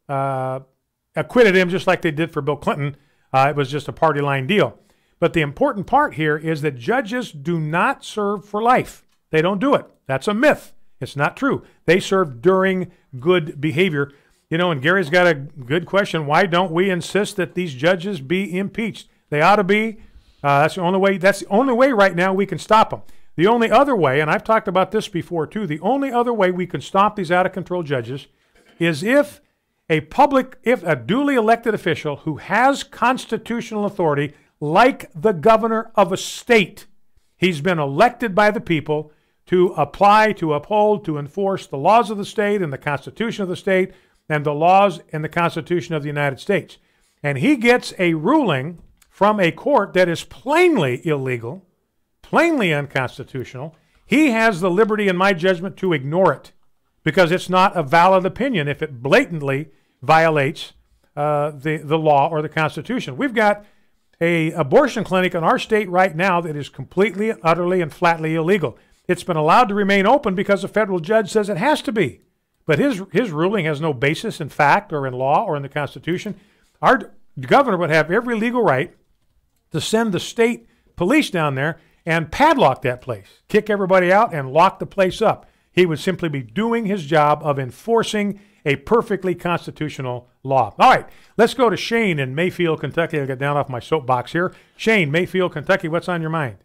acquitted him just like they did for Bill Clinton. It was just a party line deal. But the important part here is that judges do not serve for life. They don't do it. That's a myth. It's not true. They serve during good behavior. And Gary's got a good question. Why don't we insist that these judges be impeached? They ought to be. That's the only way. That's the only way right now we can stop them. The only other way, and I've talked about this before too, the only other way we can stop these out-of-control judges is if a duly elected official who has constitutional authority, like the governor of a state, he's been elected by the people to apply, to uphold, to enforce the laws of the state and the Constitution of the state and the laws and the Constitution of the United States. And he gets a ruling from a court that is plainly illegal, plainly unconstitutional. He has the liberty, in my judgment, to ignore it, because it's not a valid opinion if it blatantly violates the law or the Constitution. We've got an abortion clinic in our state right now that is completely, utterly, and flatly illegal. It's been allowed to remain open because a federal judge says it has to be. But his ruling has no basis in fact or in law or in the Constitution. Our governor would have every legal right to send the state police down there and padlock that place, kick everybody out and lock the place up. He would simply be doing his job of enforcing a perfectly constitutional law. All right, let's go to Shane in Mayfield, Kentucky. I'll get down off my soapbox here. Shane, Mayfield, Kentucky, what's on your mind?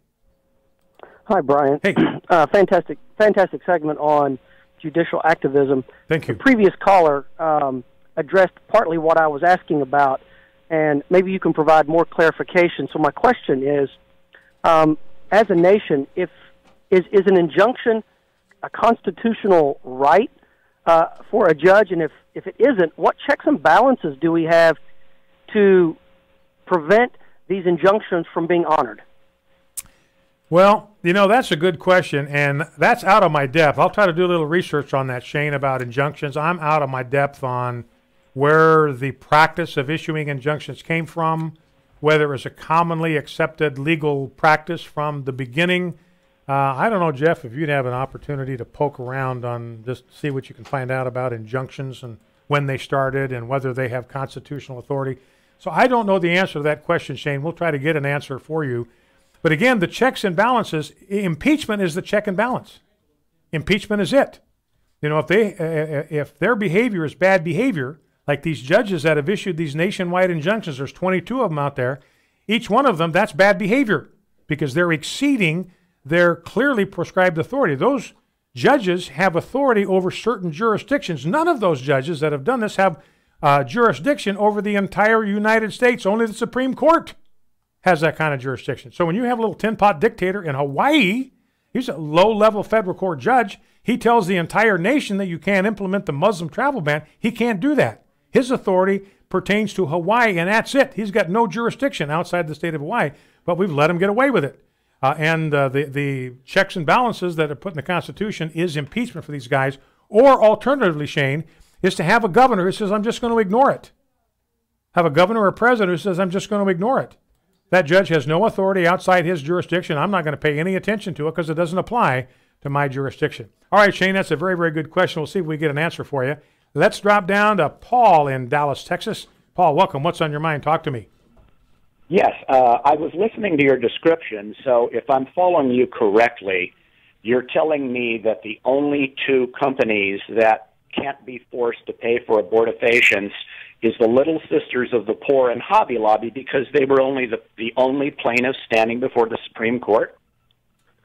Hi, Brian. Hey. Fantastic segment on judicial activism. Thank you. The previous caller addressed partly what I was asking about, and maybe you can provide more clarification. So my question is, as a nation, is an injunction a constitutional right for a judge? And if it isn't, what checks and balances do we have to prevent these injunctions from being honored? Well, that's a good question, and that's out of my depth. I'll try to do a little research on that, Shane, about injunctions. I'm out of my depth on where the practice of issuing injunctions came from, whether it was a commonly accepted legal practice from the beginning. I don't know, Jeff, if you'd have an opportunity to poke around on just see what you can find out about injunctions and when they started and whether they have constitutional authority. So I don't know the answer to that question, Shane. We'll try to get an answer for you. But again, the checks and balances, impeachment is the check and balance. Impeachment is it. If their behavior is bad behavior, like these judges that have issued these nationwide injunctions, there's 22 of them out there, each one of them, that's bad behavior because they're exceeding their clearly prescribed authority. Those judges have authority over certain jurisdictions. None of those judges that have done this have jurisdiction over the entire United States. Only the Supreme Court has that kind of jurisdiction. So when you have a little tin-pot dictator in Hawaii, he's a low-level federal court judge, he tells the entire nation that you can't implement the Muslim travel ban. He can't do that. His authority pertains to Hawaii, and that's it. He's got no jurisdiction outside the state of Hawaii, but we've let him get away with it. And the checks and balances that are put in the Constitution is impeachment for these guys, or alternatively, Shane, is to have a governor who says, I'm just going to ignore it. Have a governor or a president who says, I'm just going to ignore it. That judge has no authority outside his jurisdiction. I'm not going to pay any attention to it because it doesn't apply to my jurisdiction. All right, Shane, that's a very, very good question. We'll see if we get an answer for you. Let's drop down to Paul in Dallas, Texas. Paul, welcome. What's on your mind? Talk to me. Yes, I was listening to your description, so if I'm following you correctly, you're telling me that the only two companies that can't be forced to pay for abortifacients is the Little Sisters of the Poor and Hobby Lobby because they were only the only plaintiffs standing before the Supreme Court?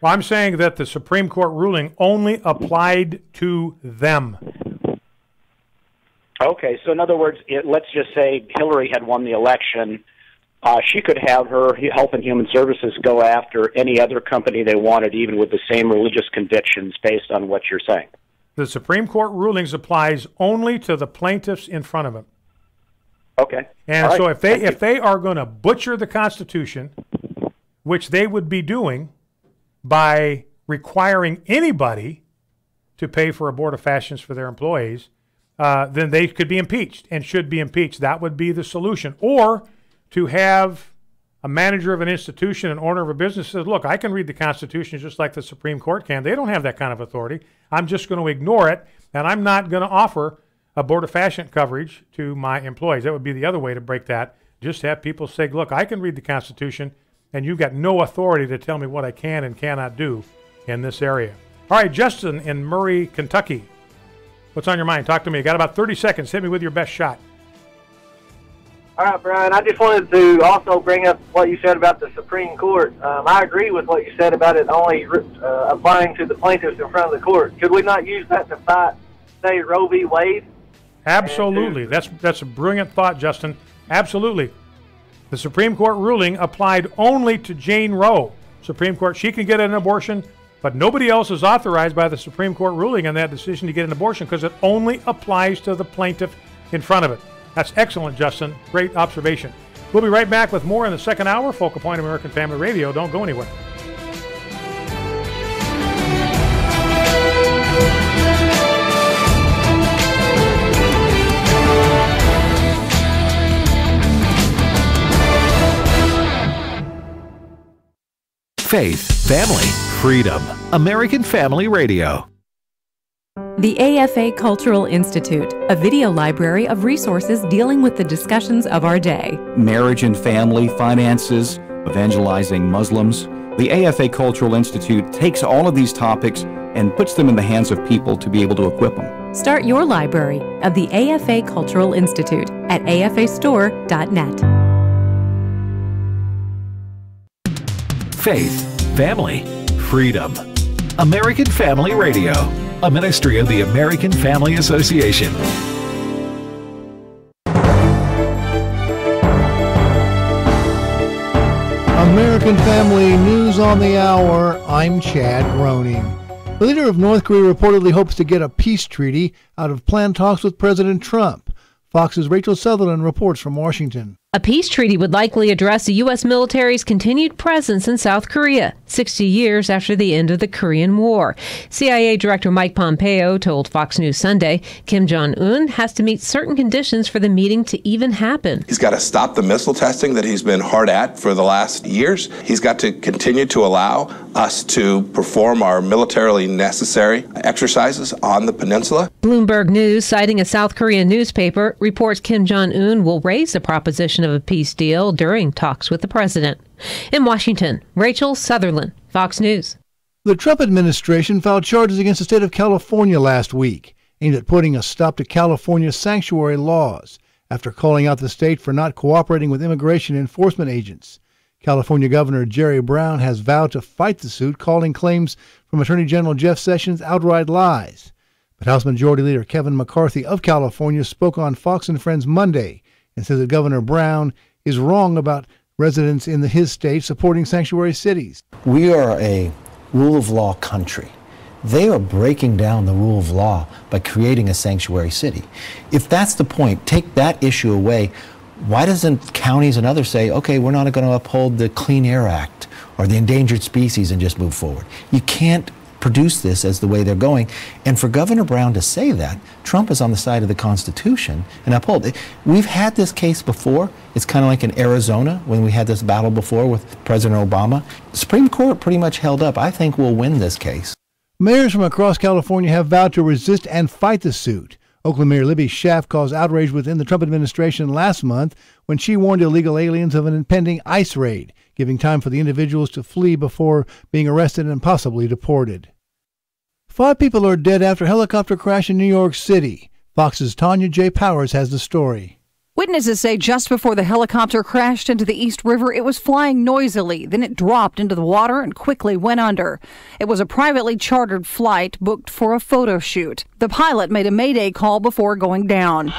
Well, I'm saying that the Supreme Court ruling only applied to them. Okay, so in other words, let's just say Hillary had won the election. She could have her Health and Human Services go after any other company they wanted, even with the same religious convictions, based on what you're saying. The Supreme Court rulings applies only to the plaintiffs in front of them. Okay. And so if they are going to butcher the Constitution, which they would be doing by requiring anybody to pay for abortifacients for their employees, then they could be impeached and should be impeached. That would be the solution. Or to have a manager of an institution, an owner of a business says, look, I can read the Constitution just like the Supreme Court can. They don't have that kind of authority. I'm just going to ignore it, and I'm not going to offer abortifacient coverage to my employees. That would be the other way to break that. Just have people say, look, I can read the Constitution, and you've got no authority to tell me what I can and cannot do in this area. All right, Justin in Murray, Kentucky. What's on your mind? Talk to me. You got about 30 seconds. Hit me with your best shot. All right, Brian, I just wanted to also bring up what you said about the Supreme Court. I agree with what you said about it only applying to the plaintiffs in front of the court. Could we not use that to fight, say, Roe v. Wade? Absolutely. That's a brilliant thought, Justin. Absolutely. The Supreme Court ruling applied only to Jane Roe. Supreme Court, she can get an abortion, but nobody else is authorized by the Supreme Court ruling in that decision to get an abortion because it only applies to the plaintiff in front of it. That's excellent, Justin. Great observation. We'll be right back with more in the second hour. Focal Point American Family Radio. Don't go anywhere. Faith, family, freedom. American Family Radio. The AFA Cultural Institute, a video library of resources dealing with the discussions of our day. Marriage and family, finances, evangelizing Muslims. The AFA Cultural Institute takes all of these topics and puts them in the hands of people to be able to equip them. Start your library of the AFA Cultural Institute at afastore.net. Faith, family, freedom. American Family Radio, a ministry of the American Family Association. American Family News on the Hour. I'm Chad Groening. The leader of North Korea reportedly hopes to get a peace treaty out of planned talks with President Trump. Fox's Rachel Sutherland reports from Washington. A peace treaty would likely address the U.S. military's continued presence in South Korea, 60 years after the end of the Korean War. CIA Director Mike Pompeo told Fox News Sunday Kim Jong-un has to meet certain conditions for the meeting to even happen. He's got to stop the missile testing that he's been hard at for the last years. He's got to continue to allow us to perform our militarily necessary exercises on the peninsula. Bloomberg News, citing a South Korean newspaper, reports Kim Jong-un will raise the proposition of a peace deal during talks with the president. In Washington, Rachel Sutherland, Fox News. The Trump administration filed charges against the state of California last week, aimed at putting a stop to California's sanctuary laws, after calling out the state for not cooperating with immigration enforcement agents. California Governor Jerry Brown has vowed to fight the suit, calling claims from Attorney General Jeff Sessions outright lies. But House Majority Leader Kevin McCarthy of California spoke on Fox and Friends Monday and said that Governor Brown is wrong about residents in his state supporting sanctuary cities. We are a rule of law country. They are breaking down the rule of law by creating a sanctuary city. If that's the point, take that issue away. Why doesn't counties and others say, okay, we're not going to uphold the Clean Air Act or the endangered species and just move forward? You can't produce this as the way they're going. And for Governor Brown to say that, Trump is on the side of the Constitution and uphold it. We've had this case before. It's kind of like in Arizona when we had this battle before with President Obama. The Supreme Court pretty much held up. I think we'll win this case. Mayors from across California have vowed to resist and fight the suit. Oakland Mayor Libby Schaaf caused outrage within the Trump administration last month when she warned illegal aliens of an impending ICE raid, giving time for the individuals to flee before being arrested and possibly deported. 5 people are dead after a helicopter crash in New York City. Fox's Tanya J. Powers has the story. Witnesses say just before the helicopter crashed into the East River, it was flying noisily. Then it dropped into the water and quickly went under. It was a privately chartered flight booked for a photo shoot. The pilot made a mayday call before going down.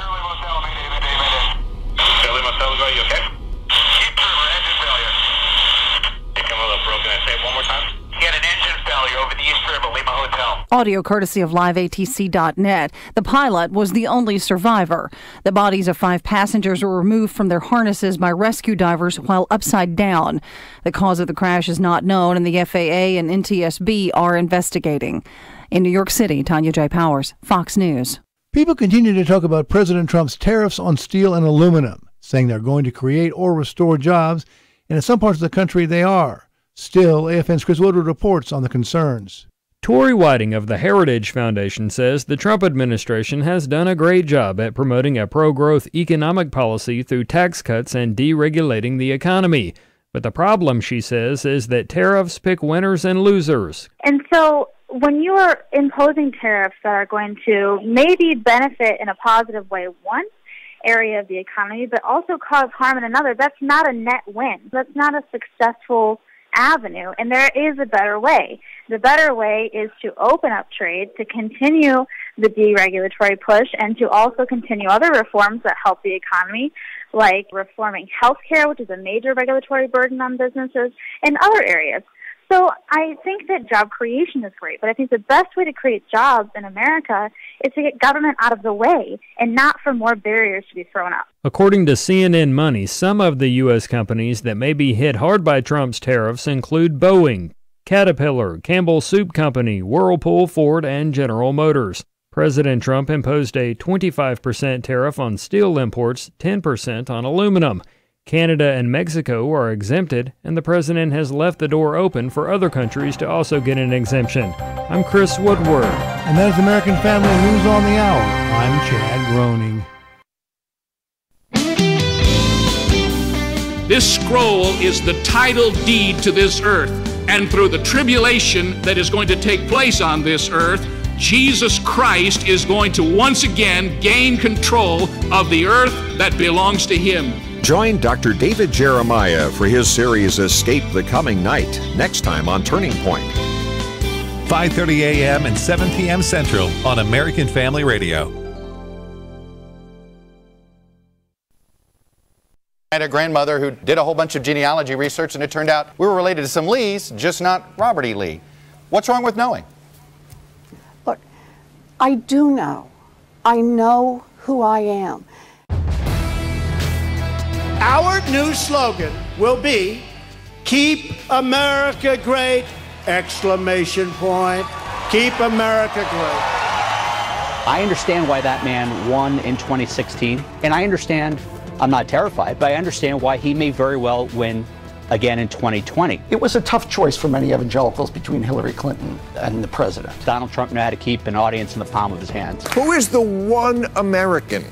Audio courtesy of liveatc.net. The pilot was the only survivor. The bodies of 5 passengers were removed from their harnesses by rescue divers while upside down. The cause of the crash is not known, and the FAA and NTSB are investigating. In New York City, Tanya J. Powers, Fox News. People continue to talk about President Trump's tariffs on steel and aluminum, saying they're going to create or restore jobs, and in some parts of the country they are. Still, AFN's Chris Woodward reports on the concerns. Tori Whiting of the Heritage Foundation says the Trump administration has done a great job at promoting a pro-growth economic policy through tax cuts and deregulating the economy. But the problem, she says, is that tariffs pick winners and losers. And so when you are imposing tariffs that are going to maybe benefit in a positive way one area of the economy, but also cause harm in another, that's not a net win. That's not a successful avenue, and there is a better way. The better way is to open up trade, to continue the deregulatory push, and to also continue other reforms that help the economy, like reforming healthcare, which is a major regulatory burden on businesses, and other areas. So I think that job creation is great, but I think the best way to create jobs in America is to get government out of the way and not for more barriers to be thrown up. According to CNN Money, some of the U.S. companies that may be hit hard by Trump's tariffs include Boeing, Caterpillar, Campbell Soup Company, Whirlpool, Ford, and General Motors. President Trump imposed a 25% tariff on steel imports, 10% on aluminum. Canada and Mexico are exempted, and the president has left the door open for other countries to also get an exemption. I'm Chris Woodward. And that is American Family News on the Hour. I'm Chad Groening. This scroll is the title deed to this earth, and through the tribulation that is going to take place on this earth, Jesus Christ is going to once again gain control of the earth that belongs to him. Join Dr. David Jeremiah for his series Escape the Coming Night, next time on Turning Point. 5:30 a.m. and 7 p.m. Central on American Family Radio. I had a grandmother who did a whole bunch of genealogy research, and it turned out we were related to some Lees, just not Robert E. Lee. What's wrong with knowing? Look, I do know. I know who I am. Our new slogan will be, "Keep America Great!" Exclamation point. Keep America great. I understand why that man won in 2016, and I understand, I'm not terrified, but I understand why he may very well win again in 2020. It was a tough choice for many evangelicals between Hillary Clinton and the president. Donald Trump knew how to keep an audience in the palm of his hands. Who is the one American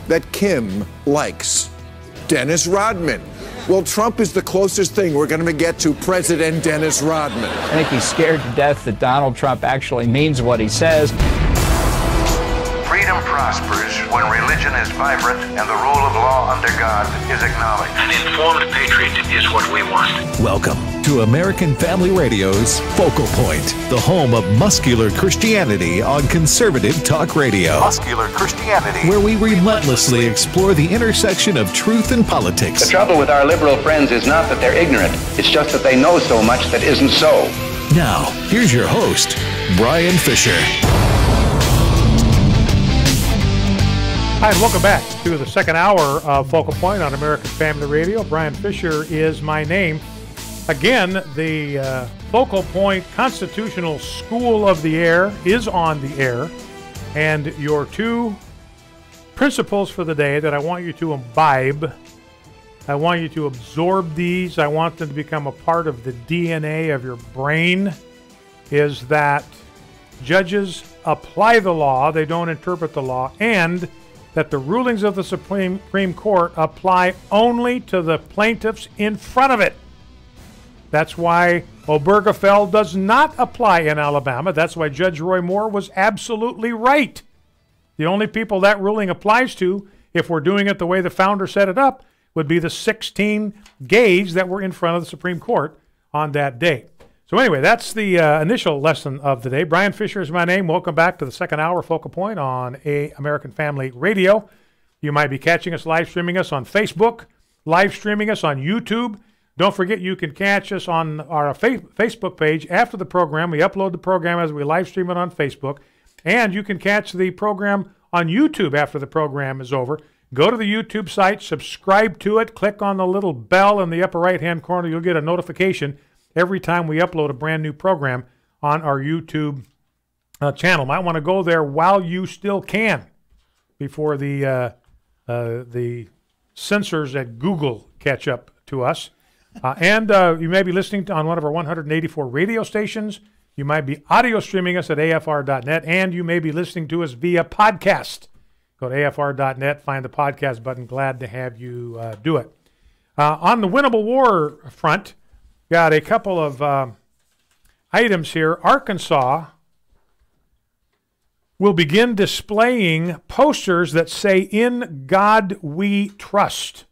that Kim likes? Dennis Rodman. Well, Trump is the closest thing we're going to get to President Dennis Rodman. I think he's scared to death that Donald Trump actually means what he says. Freedom prospers when religion is vibrant and the rule of law under God is acknowledged. An informed patriot is what we want. Welcome to American Family Radio's Focal Point, the home of muscular Christianity on conservative talk radio. Muscular Christianity. Where we relentlessly explore the intersection of truth and politics. The trouble with our liberal friends is not that they're ignorant. It's just that they know so much that isn't so. Now, here's your host, Brian Fisher. Hi, and welcome back to the second hour of Focal Point on American Family Radio. Brian Fisher is my name. Again, the Focal Point Constitutional School of the Air is on the air. And your two principles for the day that I want you to imbibe, I want you to absorb these, I want them to become a part of the DNA of your brain, is that judges apply the law, they don't interpret the law, and that the rulings of the Supreme Court apply only to the plaintiffs in front of it. That's why Obergefell does not apply in Alabama. That's why Judge Roy Moore was absolutely right. The only people that ruling applies to, if we're doing it the way the founder set it up, would be the 16 gays that were in front of the Supreme Court on that day. So anyway, that's the initial lesson of the day. Brian Fisher is my name. Welcome back to the second hour Focal Point on American Family Radio. You might be catching us, live streaming us on Facebook, live streaming us on YouTube. Don't forget you can catch us on our Facebook page after the program. We upload the program as we live stream it on Facebook. And you can catch the program on YouTube after the program is over. Go to the YouTube site, subscribe to it, click on the little bell in the upper right-hand corner. You'll get a notification every time we upload a brand new program on our YouTube channel. Might want to go there while you still can before the censors at Google catch up to us. And you may be listening on one of our 184 radio stations. You might be audio streaming us at afr.net, and you may be listening to us via podcast. Go to afr.net, find the podcast button. Glad to have you do it. On the winnable war front, got a couple of items here. Arkansas will begin displaying posters that say, "In God We Trust."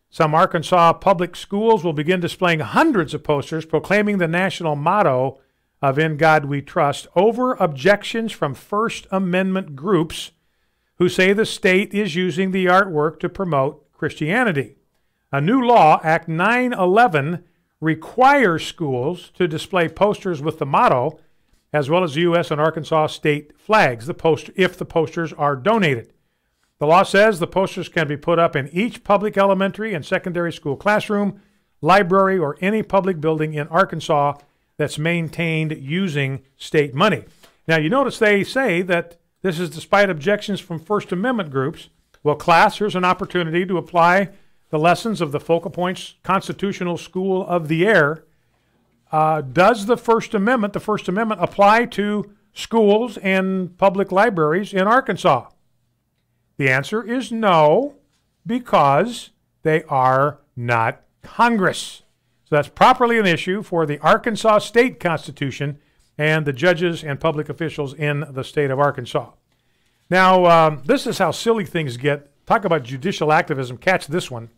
Some Arkansas public schools will begin displaying hundreds of posters proclaiming the national motto of "In God We Trust" over objections from First Amendment groups who say the state is using the artwork to promote Christianity. A new law, Act 911, requires schools to display posters with the motto, as well as the U.S. and Arkansas state flags, if the posters are donated. The law says the posters can be put up in each public elementary and secondary school classroom, library, or any public building in Arkansas that's maintained using state money. Now, you notice they say that this is despite objections from First Amendment groups. Well, class, here's an opportunity to apply the lessons of the Focal Points Constitutional School of the Air, does the First Amendment apply to schools and public libraries in Arkansas? The answer is no, because they are not Congress. So that's properly an issue for the Arkansas State Constitution and the judges and public officials in the state of Arkansas. Now, this is how silly things get. Talk about judicial activism. Catch this one.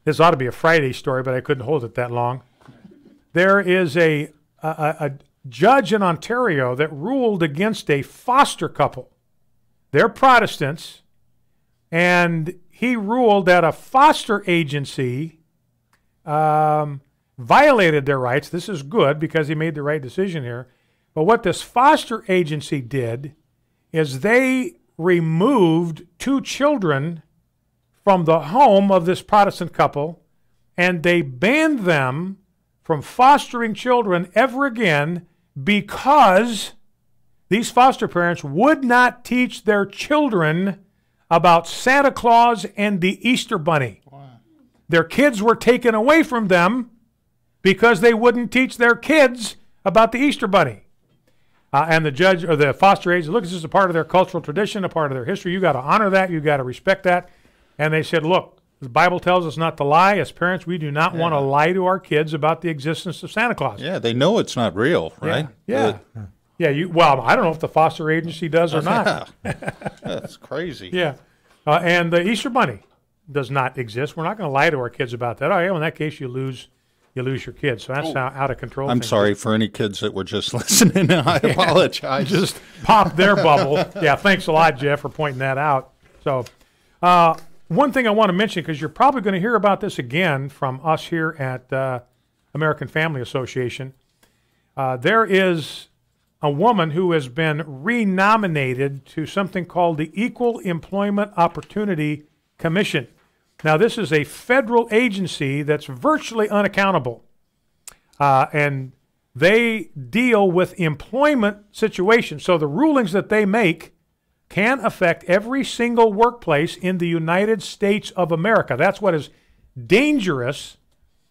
This ought to be a Friday story, but I couldn't hold it that long. There is a judge in Ontario that ruled against a foster couple. They're Protestants, and he ruled that a foster agency violated their rights. This is good because he made the right decision here. But what this foster agency did is they removed 2 children from the home of this Protestant couple, and they banned them from fostering children ever again because these foster parents would not teach their children about Santa Claus and the Easter Bunny. Wow. Their kids were taken away from them because they wouldn't teach their kids about the Easter Bunny. And the judge or the foster agency, look, this is a part of their cultural tradition, a part of their history. You got to honor that. You got to respect that. And they said, look, the Bible tells us not to lie. As parents, we do not want to lie to our kids about the existence of Santa Claus. Yeah, they know it's not real, right? Yeah. Well, I don't know if the foster agency does or not. That's crazy. Yeah. And the Easter Bunny does not exist. We're not going to lie to our kids about that. Oh, yeah, well, in that case, you lose your kids. So that's how out of control. I'm sorry for any kids that were just listening. I apologize. Just pop their bubble. Yeah, thanks a lot, Jeff, for pointing that out. So one thing I want to mention, because you're probably going to hear about this again from us here at American Family Association. There is a woman who has been renominated to something called the Equal Employment Opportunity Commission. Now, this is a federal agency that's virtually unaccountable, and they deal with employment situations. So the rulings that they make can affect every single workplace in the United States of America. That's what is dangerous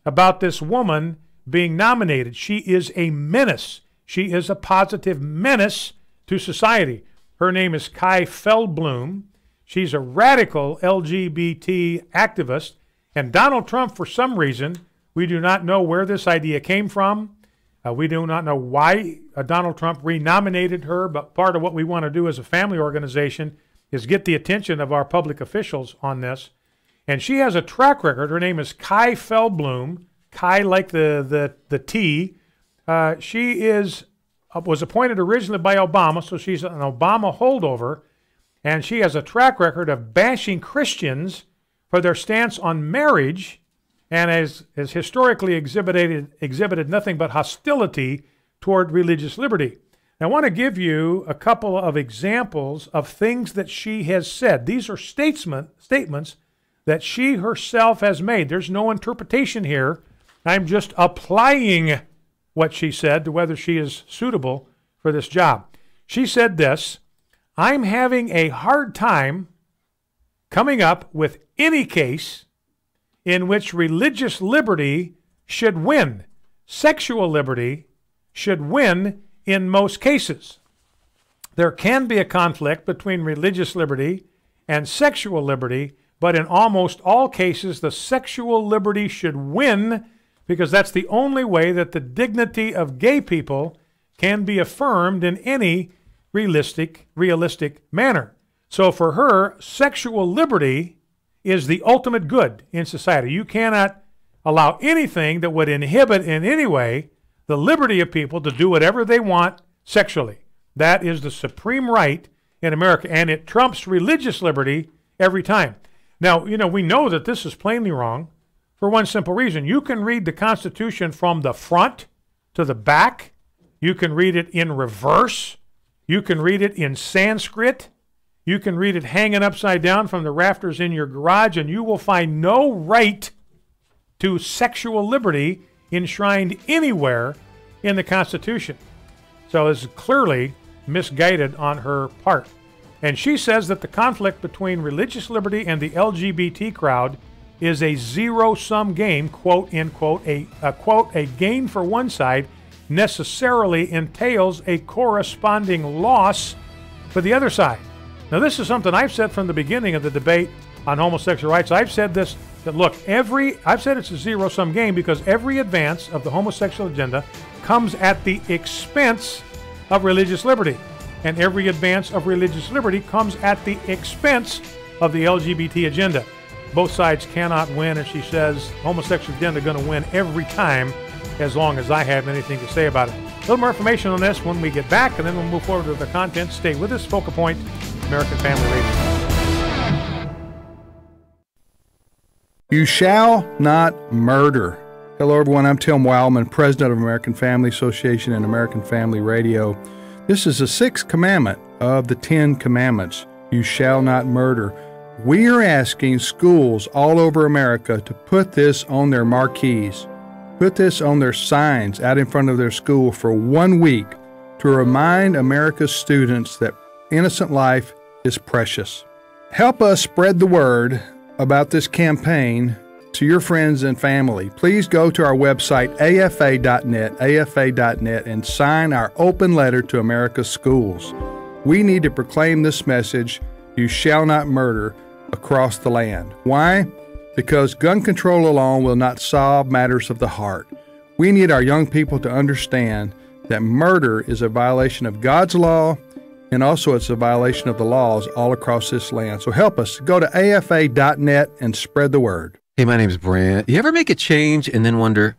about this woman being nominated. She is a menace. She is a positive menace to society. Her name is Kai Feldblum. She's a radical LGBT activist. And Donald Trump, for some reason, we do not know where this idea came from. We do not know why Donald Trump renominated her, but part of what we want to do as a family organization is get the attention of our public officials on this. And she has a track record. Her name is Kai Feldblum. Kai like the T. She was appointed originally by Obama, so she's an Obama holdover. And she has a track record of bashing Christians for their stance on marriage, and has historically exhibited nothing but hostility toward religious liberty. Now, I want to give you a couple of examples of things that she has said. These are statements that she herself has made. There's no interpretation here. I'm just applying what she said to whether she is suitable for this job. She said this: I'm having a hard time coming up with any case in which religious liberty should win. Sexual liberty should win in most cases. There can be a conflict between religious liberty and sexual liberty, but in almost all cases, the sexual liberty should win, because that's the only way that the dignity of gay people can be affirmed in any realistic manner. So for her, sexual liberty is the ultimate good in society. You cannot allow anything that would inhibit in any way the liberty of people to do whatever they want sexually. That is the supreme right in America, and it trumps religious liberty every time. Now, we know that this is plainly wrong for one simple reason. You can read the Constitution from the front to the back. You can read it in reverse. You can read it in Sanskrit. You can read it hanging upside down from the rafters in your garage, and you will find no right to sexual liberty enshrined anywhere in the Constitution. So it's clearly misguided on her part. And she says that the conflict between religious liberty and the LGBT crowd is a zero-sum game, quote, end quote, a gain for one side necessarily entails a corresponding loss for the other side. Now, this is something I've said from the beginning of the debate on homosexual rights. I've said this, that look, I've said it's a zero-sum game because every advance of the homosexual agenda comes at the expense of religious liberty. And every advance of religious liberty comes at the expense of the LGBT agenda. Both sides cannot win, and she says homosexual agenda is going to win every time as long as I have anything to say about it. A little more information on this when we get back, and then we'll move forward with the content. Stay with us. Focal Point, American Family Radio. You shall not murder. Hello, everyone. I'm Tim Wildman, president of American Family Association and American Family Radio. This is the 6th commandment of the 10 commandments. You shall not murder. We are asking schools all over America to put this on their marquees, put this on their signs out in front of their school for 1 week to remind America's students that innocent life is precious. Help us spread the word about this campaign to your friends and family. Please go to our website, afa.net, and sign our open letter to America's schools. We need to proclaim this message, you shall not murder, across the land. Why? Because gun control alone will not solve matters of the heart. We need our young people to understand that murder is a violation of God's law, and also it's a violation of the laws all across this land. So help us. Go to afa.net and spread the word. Hey, my name's Brant. You ever make a change and then wonder,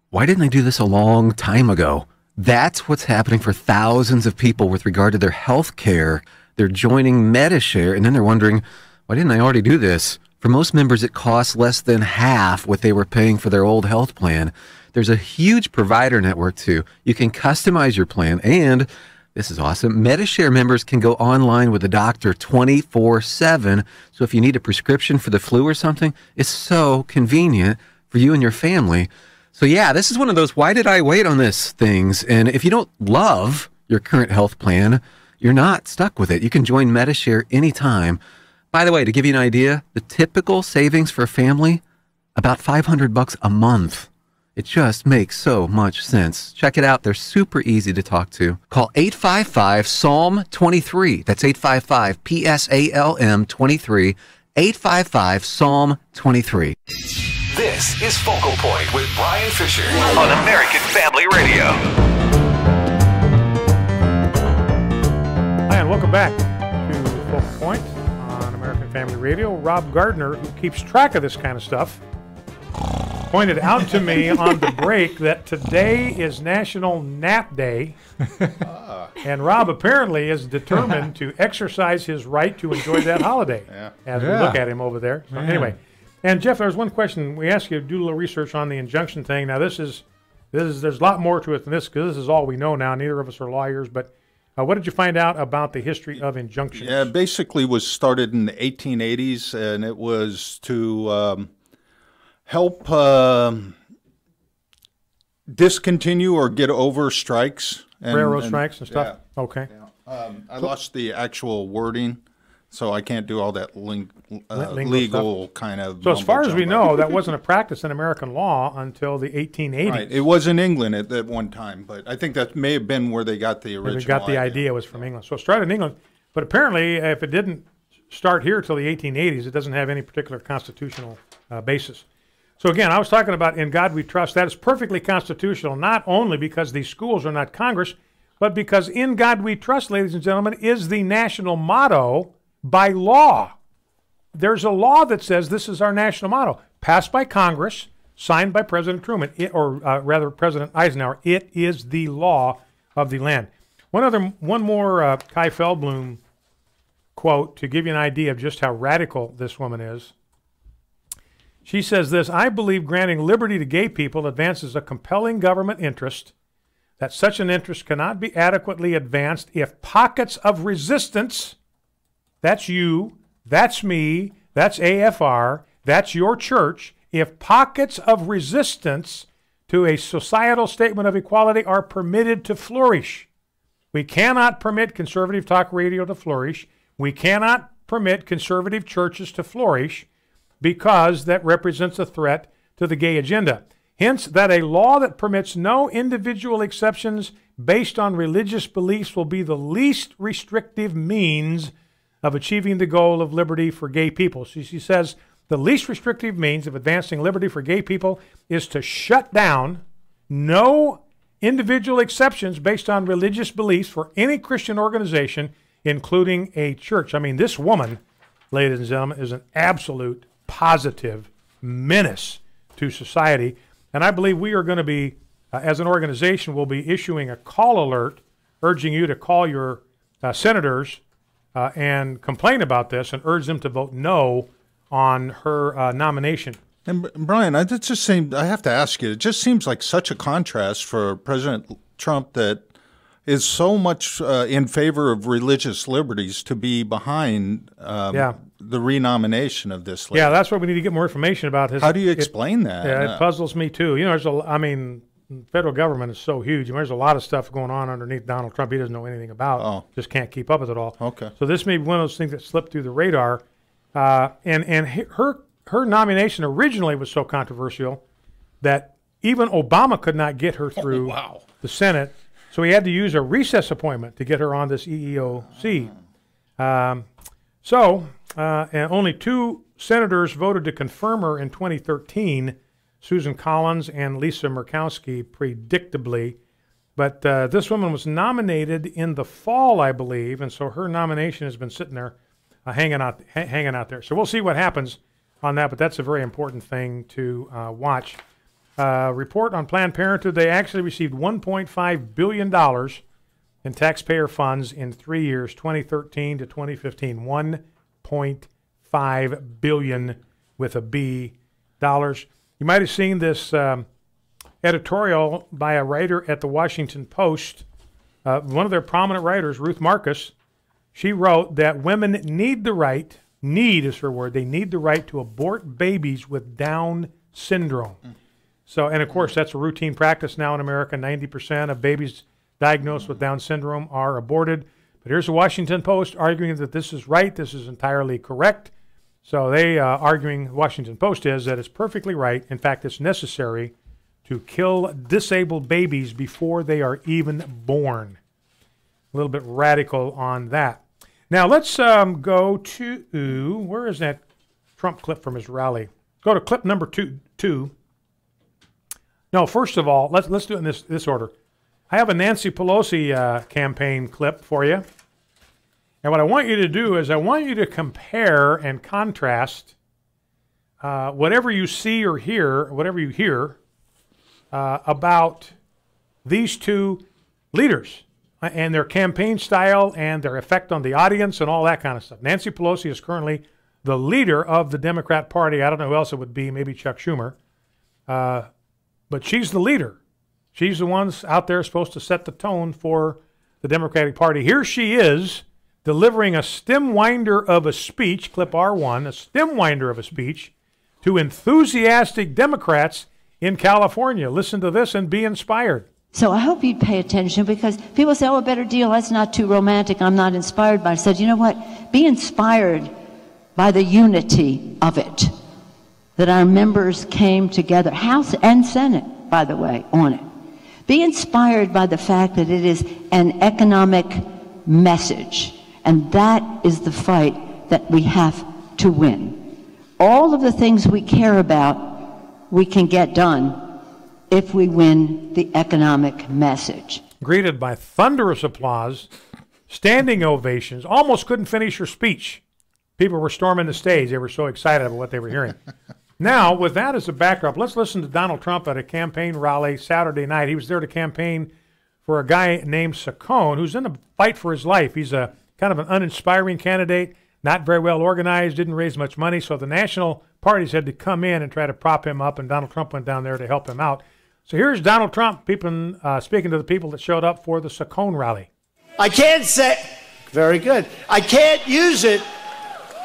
why didn't I do this a long time ago? That's what's happening for thousands of people with regard to their health care. They're joining Medishare, and then they're wondering, why didn't I already do this? For most members, it costs less than half what they were paying for their old health plan. There's a huge provider network, too. You can customize your plan, and this is awesome. Medishare members can go online with a doctor 24/7. So if you need a prescription for the flu or something, it's so convenient for you and your family. So yeah, this is one of those why did I wait on this things. And if you don't love your current health plan, you're not stuck with it. You can join Medishare anytime. By the way, to give you an idea, the typical savings for a family, about $500 a month. It just makes so much sense. Check it out. They're super easy to talk to. Call 855-PSALM-23. That's 855-PSALM-23. 855-PSALM-23. This is Focal Point with Brian Fisher on American Family Radio. Hi, and welcome back to Focal Point on American Family Radio. Rob Gardner, who keeps track of this kind of stuff, pointed out to me on the break that today is National Nap Day, and Rob apparently is determined to exercise his right to enjoy that holiday as we look at him over there. So anyway, and Jeff, there's one question. We asked you to do a little research on the injunction thing. Now, there's a lot more to it than this because this is all we know now. Neither of us are lawyers, but what did you find out about the history of injunctions? Yeah, basically was started in the 1880s, and it was to help discontinue or get over strikes. Railroad strikes and stuff? Yeah. Okay. Yeah. I lost the actual wording, so I can't do all that legal kind of. So as far as we know, that wasn't a practice in American law until the 1880s. Right. It was in England at that one time, but I think that may have been where they got the original. They got the idea was from England. So it started in England, but apparently if it didn't start here till the 1880s, it doesn't have any particular constitutional basis. So again, I was talking about in God we trust. That is perfectly constitutional, not only because these schools are not Congress, but because in God we trust, ladies and gentlemen, is the national motto by law. There's a law that says this is our national motto, passed by Congress, signed by President Truman, rather President Eisenhower. It is the law of the land. One more Kai Feldblum quote to give you an idea of just how radical this woman is. She says this, I believe granting liberty to gay people advances a compelling government interest, that such an interest cannot be adequately advanced if pockets of resistance, that's you, that's me, that's AFR, that's your church, if pockets of resistance to a societal statement of equality are permitted to flourish. We cannot permit conservative talk radio to flourish. We cannot permit conservative churches to flourish because that represents a threat to the gay agenda. Hence, that a law that permits no individual exceptions based on religious beliefs will be the least restrictive means of achieving the goal of liberty for gay people. So she says the least restrictive means of advancing liberty for gay people is to shut down no individual exceptions based on religious beliefs for any Christian organization, including a church. I mean, this woman, ladies and gentlemen, is an absolute positive menace to society. And I believe we are going to be, as an organization, we'll be issuing a call alert urging you to call your senators and complain about this and urge them to vote no on her nomination. And Brian, I have to ask you, it just seems like such a contrast for President Trump that is so much in favor of religious liberties to be behind the renomination of this lady. Yeah, that's what we need to get more information about. How do you explain that? Yeah, it puzzles me too. You know, federal government is so huge. There's a lot of stuff going on underneath Donald Trump he doesn't know anything about. Just can't keep up with it all. Okay. So this may be one of those things that slipped through the radar. And her nomination originally was so controversial that even Obama could not get her through the Senate. So he had to use a recess appointment to get her on this EEOC. And only 2 senators voted to confirm her in 2013, Susan Collins and Lisa Murkowski, predictably. But this woman was nominated in the fall, I believe, and so her nomination has been sitting there hanging out there. So we'll see what happens on that, but that's a very important thing to watch. Report on Planned Parenthood, they actually received $1.5 billion in taxpayer funds in 3 years, 2013 to 2015. $1.5 billion with a B dollars. You might have seen this editorial by a writer at the Washington Post. One of their prominent writers, Ruth Marcus, she wrote that women need the right, need is her word, they need the right to abort babies with Down syndrome. So, and of course, that's a routine practice now in America. 90% of babies diagnosed with Down syndrome are aborted. But here's the Washington Post arguing that this is right, this is entirely correct. So they arguing, Washington Post is, that it's perfectly right. In fact, it's necessary to kill disabled babies before they are even born. A little bit radical on that. Now let's go to, where is that Trump clip from his rally? Go to clip number two. No, first of all, let's do it in this order. I have a Nancy Pelosi campaign clip for you. And what I want you to do is I want you to compare and contrast whatever you see or hear, whatever you hear about these two leaders and their campaign style and their effect on the audience and all that kind of stuff. Nancy Pelosi is currently the leader of the Democrat Party. I don't know who else it would be, maybe Chuck Schumer. But she's the leader. She's the one out there supposed to set the tone for the Democratic Party. Here she is delivering a stem winder of a speech, clip R1, a stem winder of a speech to enthusiastic Democrats in California. Listen to this and be inspired. So I hope you'd pay attention, because people say, oh, a better deal, that's not too romantic, I'm not inspired by it. I said, you know what? Be inspired by the unity of it, that our members came together, House and Senate, by the way, on it. Be inspired by the fact that it is an economic message, and that is the fight that we have to win. All of the things we care about, we can get done if we win the economic message. Greeted by thunderous applause, standing ovations, almost couldn't finish her speech. People were storming the stage. They were so excited about what they were hearing. Now, with that as a backdrop, let's listen to Donald Trump at a campaign rally Saturday night. He was there to campaign for a guy named Saccone, who's in a fight for his life. He's a kind of an uninspiring candidate, not very well organized, didn't raise much money, so the national parties had to come in and try to prop him up, and Donald Trump went down there to help him out. So here's Donald Trump speaking to the people that showed up for the Saccone rally. I can't say, very good. I can't use it.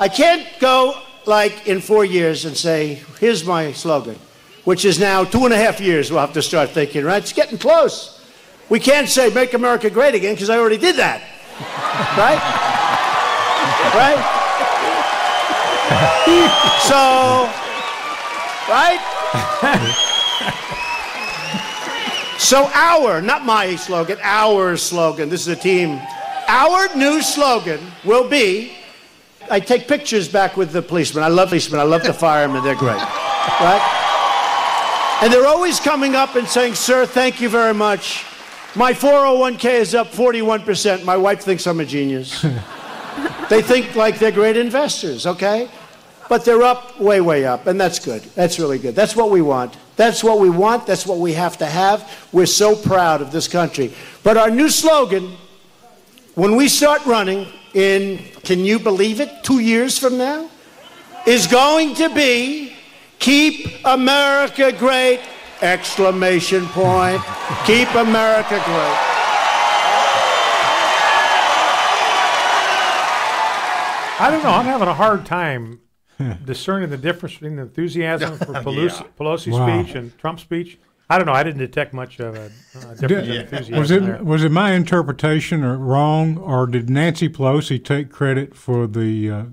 I can't go like in 4 years and say, here's my slogan, which is now 2.5 years we'll have to start thinking, right? It's getting close. We can't say make America great again because I already did that, right? Right? So, right? So not my slogan, our slogan, this is a team. Our new slogan will be, I take pictures back with the policemen. I love policemen. I love the firemen. They're great. Right? And they're always coming up and saying, sir, thank you very much. My 401k is up 41%. My wife thinks I'm a genius. They think like they're great investors, okay? But they're up, way, way up, and that's good. That's really good. That's what we want. That's what we want. That's what we have to have. We're so proud of this country. But our new slogan, when we start running in, can you believe it, 2 years from now, is going to be, keep America great, exclamation point. Keep America great. I don't know. I'm having a hard time discerning the difference between the enthusiasm for Pelosi's speech and Trump's speech. I don't know. I didn't detect much of a difference in enthusiasm. Was it my interpretation wrong, or did Nancy Pelosi take credit for the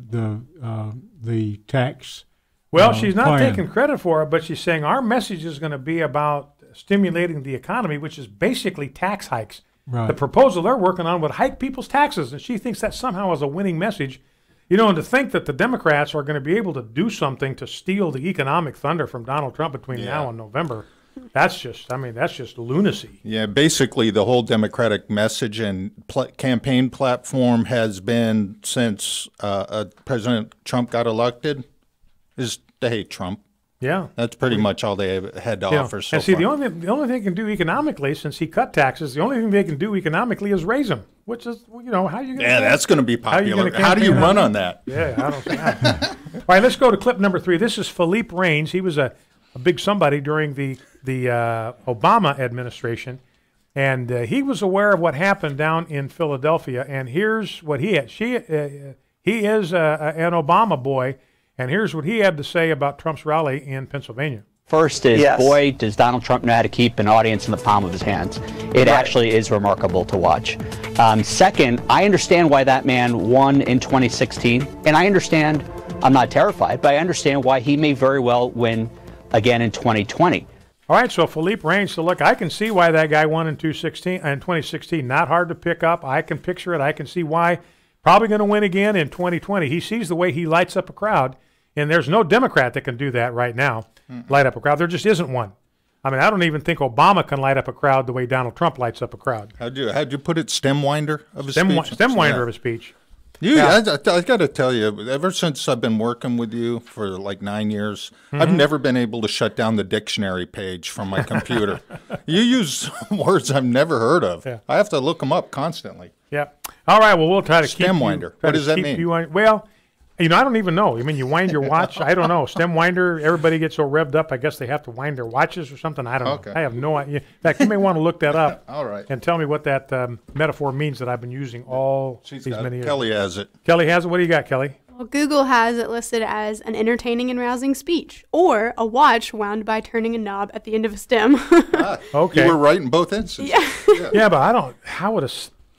tax? Well, she's not plan? taking credit for it, but she's saying our message is going to be about stimulating the economy, which is basically tax hikes. Right. The proposal they're working on would hike people's taxes, and she thinks that somehow is a winning message. You know, and to think that the Democrats are going to be able to do something to steal the economic thunder from Donald Trump between now and November, that's just lunacy. Yeah, basically the whole Democratic message and campaign platform has been since President Trump got elected is to hate Trump. Yeah. That's pretty much all they had to offer so and see, far. the only thing they can do economically, since he cut taxes, the only thing they can do economically is raise them, which is, how you going to that's going to be popular. How do you run on that? Yeah, I don't know. All right, let's go to clip number 3. This is Philippe Reigns. He was a big somebody during the Obama administration, and he was aware of what happened down in Philadelphia, and here's what he had. He is an Obama boy, and here's what he had to say about Trump's rally in Pennsylvania. First is, boy, does Donald Trump know how to keep an audience in the palm of his hands. It actually is remarkable to watch. Second, I understand why that man won in 2016, and I understand, I'm not terrified, but I understand why he may very well win again in 2020. All right, so Philippe Reigns, so look, I can see why that guy won in 2016. Not hard to pick up. I can picture it. I can see why. Probably going to win again in 2020. He sees the way he lights up a crowd, and there's no Democrat that can do that right now, light up a crowd. There just isn't one. I mean, I don't even think Obama can light up a crowd the way Donald Trump lights up a crowd. How'd you put it? Stem winder of his speech? Stem winder of his speech. I got to tell you, ever since I've been working with you for like 9 years, I've never been able to shut down the dictionary page from my computer. You use words I've never heard of. Yeah. I have to look them up constantly. Yeah. All right. Well, we'll try to keep stem winder. What does that mean? Well, I don't even know. You mean you wind your watch? I don't know. Stem winder. Everybody gets so revved up. I guess they have to wind their watches or something. I don't know. I have no idea. In fact, you may want to look that up. All right. And tell me what that metaphor means that I've been using all these many years. Kelly has it. Kelly has it. What do you got, Kelly? Well, Google has it listed as an entertaining and rousing speech, or a watch wound by turning a knob at the end of a stem. Okay. You were right in both instances. Yeah, but how would a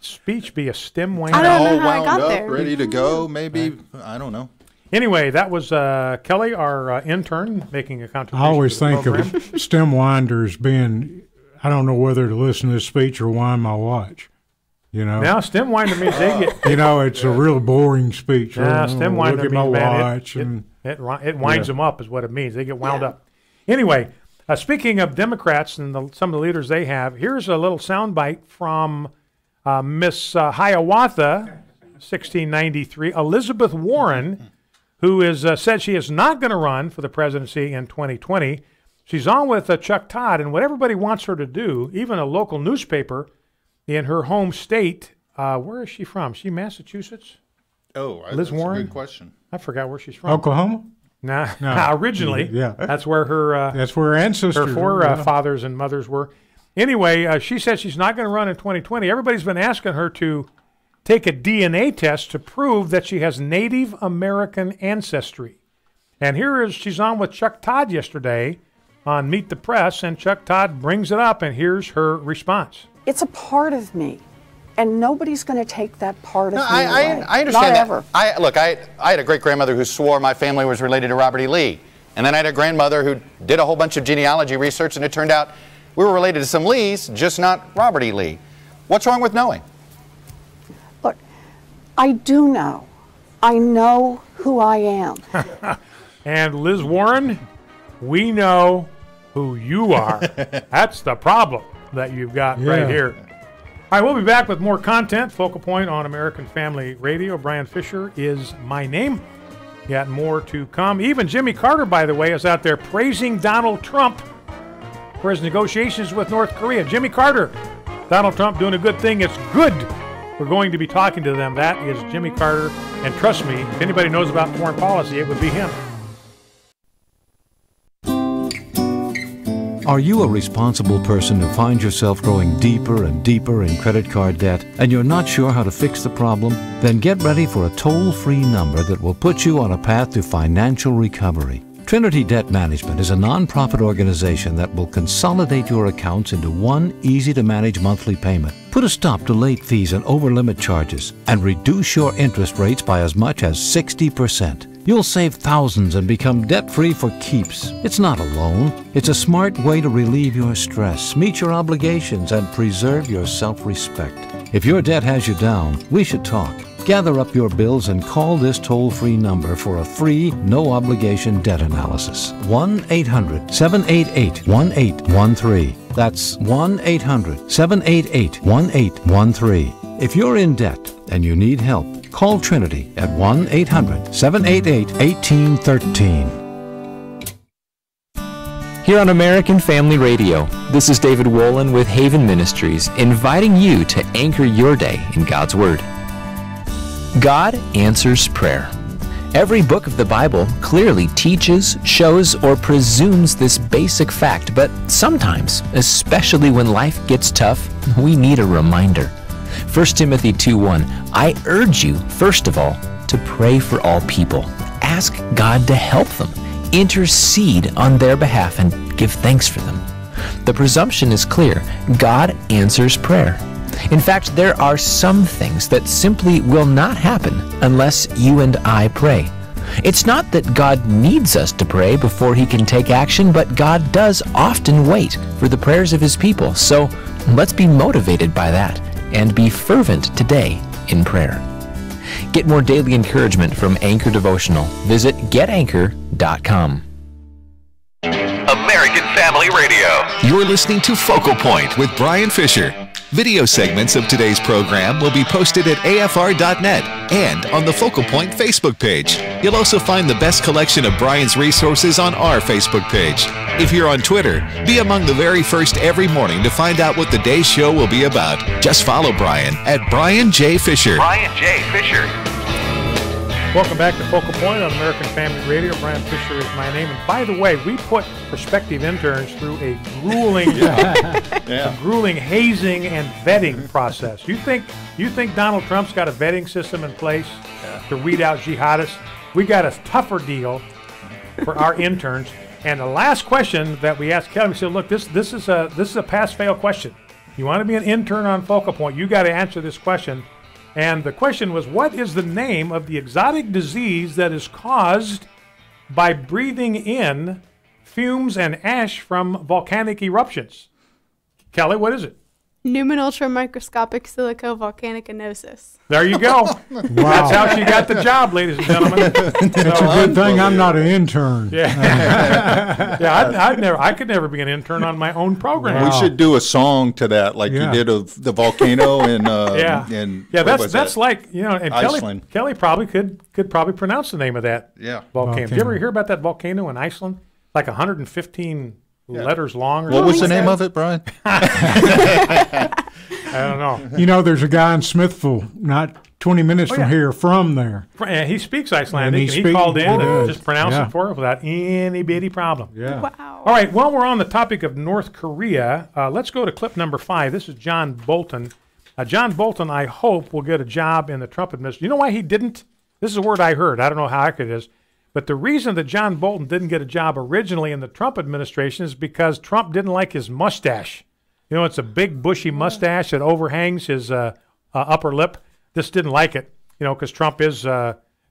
speech be a stem winder? I don't know how wound I got up, there. ready to go, maybe. I don't know. Anyway, that was Kelly, our intern, making a contribution. I always to the think program. of stem winders being, I don't know whether to listen to this speech or wind my watch. Now, stem winder means they get. It's a real boring speech. Stem winder look at means, my watch it winds them up is what it means. They get wound up. Anyway, speaking of Democrats and some of the leaders they have, here's a little soundbite from Miss Hiawatha, 1693, Elizabeth Warren, who is said she is not going to run for the presidency in 2020. She's on with Chuck Todd, and what everybody wants her to do, even a local newspaper in her home state, where is she from? Is she Massachusetts? Oh, Liz Warren? A good question. I forgot where she's from. Oklahoma? No. Originally. Yeah. That's where her ancestors, her forefathers and mothers were. Anyway, she said she's not going to run in 2020. Everybody's been asking her to take a DNA test to prove that she has Native American ancestry. And she's on with Chuck Todd yesterday on Meet the Press, and Chuck Todd brings it up, and here's her response. It's a part of me. And nobody's going to take that part of me I away. understand Not that. ever. I had a great-grandmother who swore my family was related to Robert E. Lee. And then I had a grandmother who did a whole bunch of genealogy research, and it turned out we were related to some Lees, just not Robert E. Lee. What's wrong with knowing? Look, I do know. I know who I am. And Liz Warren, we know who you are. That's the problem that you've got right here. All right, we'll be back with more content. Focal Point on American Family Radio. Brian Fisher is my name. Got more to come. Even Jimmy Carter, by the way, is out there praising Donald Trump for his negotiations with North Korea. Jimmy Carter, Donald Trump doing a good thing. It's good. We're going to be talking to them. That is Jimmy Carter. And trust me, if anybody knows about foreign policy, it would be him. Are you a responsible person who finds yourself growing deeper and deeper in credit card debt and you're not sure how to fix the problem? Then get ready for a toll-free number that will put you on a path to financial recovery. Trinity Debt Management is a nonprofit organization that will consolidate your accounts into one easy-to-manage monthly payment, put a stop to late fees and over-limit charges, and reduce your interest rates by as much as 60%. You'll save thousands and become debt-free for keeps. It's not a loan. It's a smart way to relieve your stress, meet your obligations, and preserve your self-respect. If your debt has you down, we should talk. Gather up your bills and call this toll-free number for a free, no-obligation debt analysis. 1-800-788-1813. That's 1-800-788-1813. If you're in debt and you need help, call Trinity at 1-800-788-1813. Here on American Family Radio, this is David Wolin with Haven Ministries, inviting you to anchor your day in God's Word. God answers prayer. Every book of the Bible clearly teaches, shows, or presumes this basic fact, but sometimes, especially when life gets tough, we need a reminder. 1 Timothy 2:1, I urge you, first of all, to pray for all people. Ask God to help them. Intercede on their behalf and give thanks for them. The presumption is clear. God answers prayer. In fact, there are some things that simply will not happen unless you and I pray. It's not that God needs us to pray before He can take action, but God does often wait for the prayers of His people. So let's be motivated by that and be fervent today in prayer. Get more daily encouragement from Anchor Devotional. Visit getanchor.com. American Family Radio. You're listening to Focal Point with Brian Fisher. Video segments of today's program will be posted at afr.net and on the Focal Point Facebook page. You'll also find the best collection of Brian's resources on our Facebook page. If you're on Twitter, be among the very first every morning to find out what the day's show will be about. Just follow Brian at Brian J. Fisher. Brian J. Fisher. Welcome back to Focal Point on American Family Radio. Brian Fisher is my name. And by the way, we put prospective interns through a grueling, a grueling hazing and vetting process. You think Donald Trump's got a vetting system in place to weed out jihadists? We got a tougher deal for our interns. And the last question that we asked Kelly, we said, "Look, this is a pass-fail question. You want to be an intern on Focal Point? You got to answer this question." And the question was, what is the name of the exotic disease that is caused by breathing in fumes and ash from volcanic eruptions? Kelly, what is it? Pneumoultramicroscopic silicovolcanicinosis. There you go. Wow. That's how she got the job, ladies and gentlemen. It's a good thing I'm not an intern. Yeah, I could never be an intern on my own program. We should do a song to that, like you did of the volcano in that's like, you know, and Iceland. Kelly probably could pronounce the name of that volcano. Did you ever hear about that volcano in Iceland? Like 115 letters long. Or what was the name of it, Brian? I don't know. You know, there's a guy in Smithville, not 20 minutes from here, from there. He speaks Icelandic, and he called in and just pronounced it for us without any bitty problem. Yeah. Wow. All right, while we're on the topic of North Korea, let's go to clip number 5. This is John Bolton. John Bolton, I hope, will get a job in the Trump administration. You know why he didn't? This is a word I heard. I don't know how accurate it is. But the reason that John Bolton didn't get a job originally in the Trump administration is because Trump didn't like his mustache. You know, it's a big bushy mustache that overhangs his upper lip. This didn't like it, because Trump is,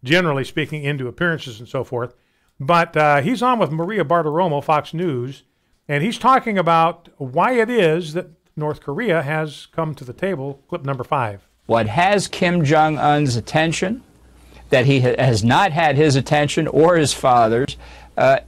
generally speaking, into appearances and so forth. But he's on with Maria Bartiromo, Fox News, and he's talking about why it is that North Korea has come to the table. Clip number 5. What has Kim Jong-un's attention, that he has not had his attention or his father's,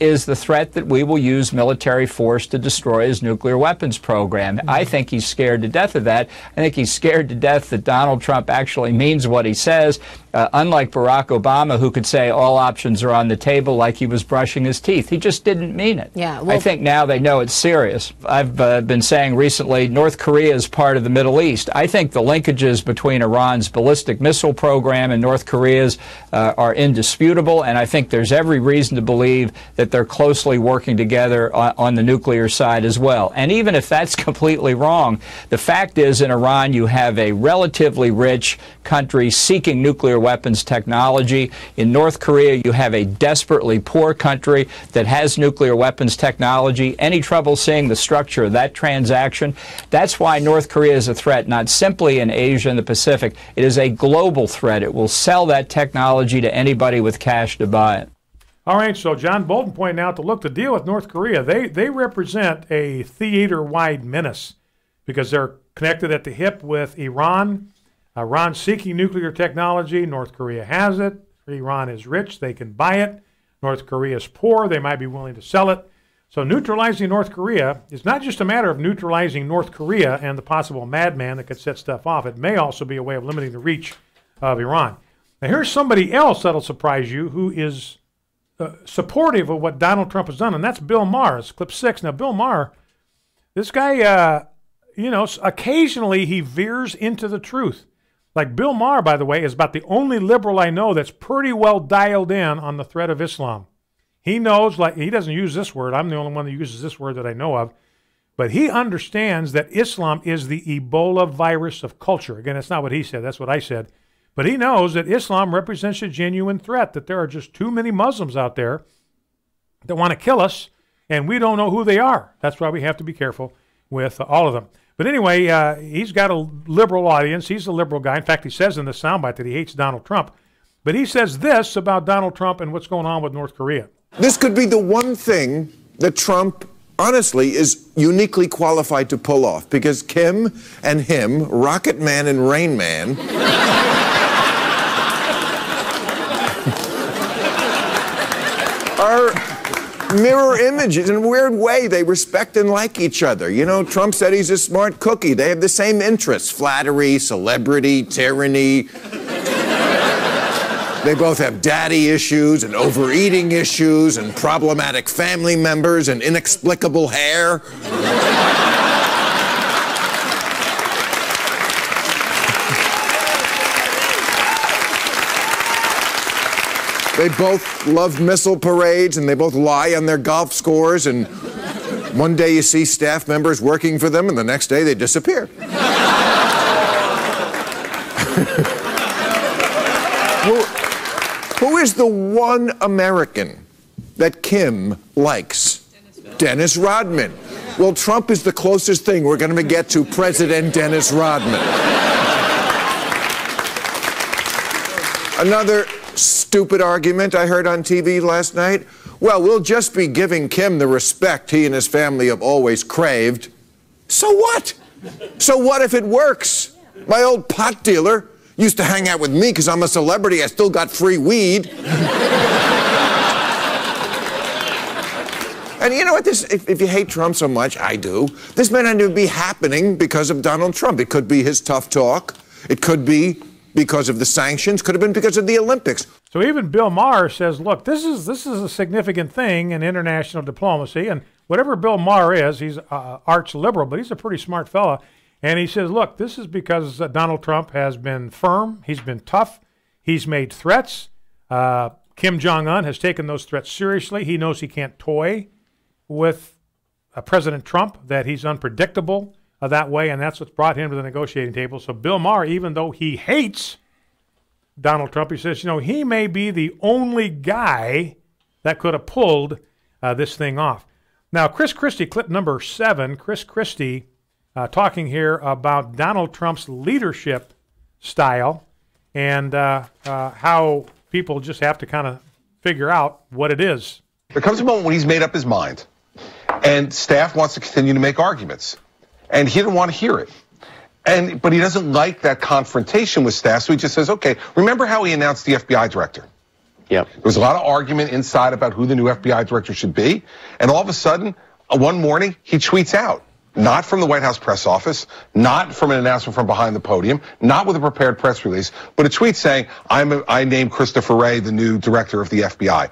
is the threat that we will use military force to destroy his nuclear weapons program. I think he's scared to death of that. I think he's scared to death that Donald Trump actually means what he says, unlike Barack Obama, who could say all options are on the table like he was brushing his teeth. He just didn't mean it. Yeah, I think now they know it's serious. I've been saying recently, North Korea is part of the Middle East. I think the linkages between Iran's ballistic missile program and North Korea's are indisputable, and I think there's every reason to believe that they're closely working together on the nuclear side as well. And even if that's completely wrong, the fact is in Iran you have a relatively rich country seeking nuclear weapons technology. In North Korea you have a desperately poor country that has nuclear weapons technology. Any trouble seeing the structure of that transaction? That's why North Korea is a threat, not simply in Asia and the Pacific. It is a global threat. It will sell that technology to anybody with cash to buy it. All right, so John Bolton pointed out to look, the deal with North Korea, they represent a theater-wide menace because they're connected at the hip with Iran. Iran seeking nuclear technology. North Korea has it. Iran is rich. They can buy it. North Korea is poor. They might be willing to sell it. So neutralizing North Korea is not just a matter of neutralizing North Korea and the possible madman that could set stuff off. It may also be a way of limiting the reach of Iran. Now, here's somebody else that'll surprise you who is supportive of what Donald Trump has done, and that's Bill Maher. It's clip 6. Now, Bill Maher, this guy, occasionally he veers into the truth. Like Bill Maher, by the way, is about the only liberal I know that's pretty well dialed in on the threat of Islam. He knows, he doesn't use this word. I'm the only one that uses this word that I know of. But he understands that Islam is the Ebola virus of culture. Again, that's not what he said. That's what I said. But he knows that Islam represents a genuine threat, that there are just too many Muslims out there that want to kill us, and we don't know who they are. That's why we have to be careful with all of them. But anyway, he's got a liberal audience. He's a liberal guy. In fact, he says in the soundbite that he hates Donald Trump. But he says this about Donald Trump and what's going on with North Korea. This could be the one thing that Trump, honestly, is uniquely qualified to pull off, because Kim and him, Rocket Man and Rain Man, are mirror images. In a weird way, they respect and like each other. Trump said he's a smart cookie. They have the same interests: flattery, celebrity, tyranny. They both have daddy issues and overeating issues and problematic family members and inexplicable hair. They both love missile parades, and they both lie on their golf scores, and one day you see staff members working for them, and the next day they disappear. Who is the one American that Kim likes? Dennis Rodman. Well, Trump is the closest thing we're going to get to President Dennis Rodman. Another stupid argument I heard on TV last night. Well, we'll just be giving Kim the respect he and his family have always craved. So what? So what if it works? My old pot dealer used to hang out with me because I'm a celebrity. I still got free weed. And you know what? If you hate Trump so much, I do, this may not even be happening because of Donald Trump. It could be his tough talk. It could be because of the sanctions. Could have been because of the Olympics. So even Bill Maher says, look, this is a significant thing in international diplomacy. And whatever Bill Maher is, he's arch liberal, but he's a pretty smart fella. And he says, look, this is because Donald Trump has been firm. He's been tough. He's made threats. Kim Jong-un has taken those threats seriously. He knows he can't toy with President Trump, that he's unpredictable that way, and that's what's brought him to the negotiating table. So Bill Maher, even though he hates Donald Trump, he says, he may be the only guy that could have pulled this thing off. Now, Chris Christie, clip number 7, Chris Christie talking here about Donald Trump's leadership style, and how people just have to kind of figure out what it is. There comes a moment when he's made up his mind, and staff wants to continue to make arguments, and he didn't want to hear it. But he doesn't like that confrontation with staff, so he just says, okay, remember how he announced the FBI director? Yep. There was a lot of argument inside about who the new FBI director should be, and all of a sudden, one morning, he tweets out, not from the White House press office, not from an announcement from behind the podium, not with a prepared press release, but a tweet saying, I named Christopher Wray the new director of the FBI.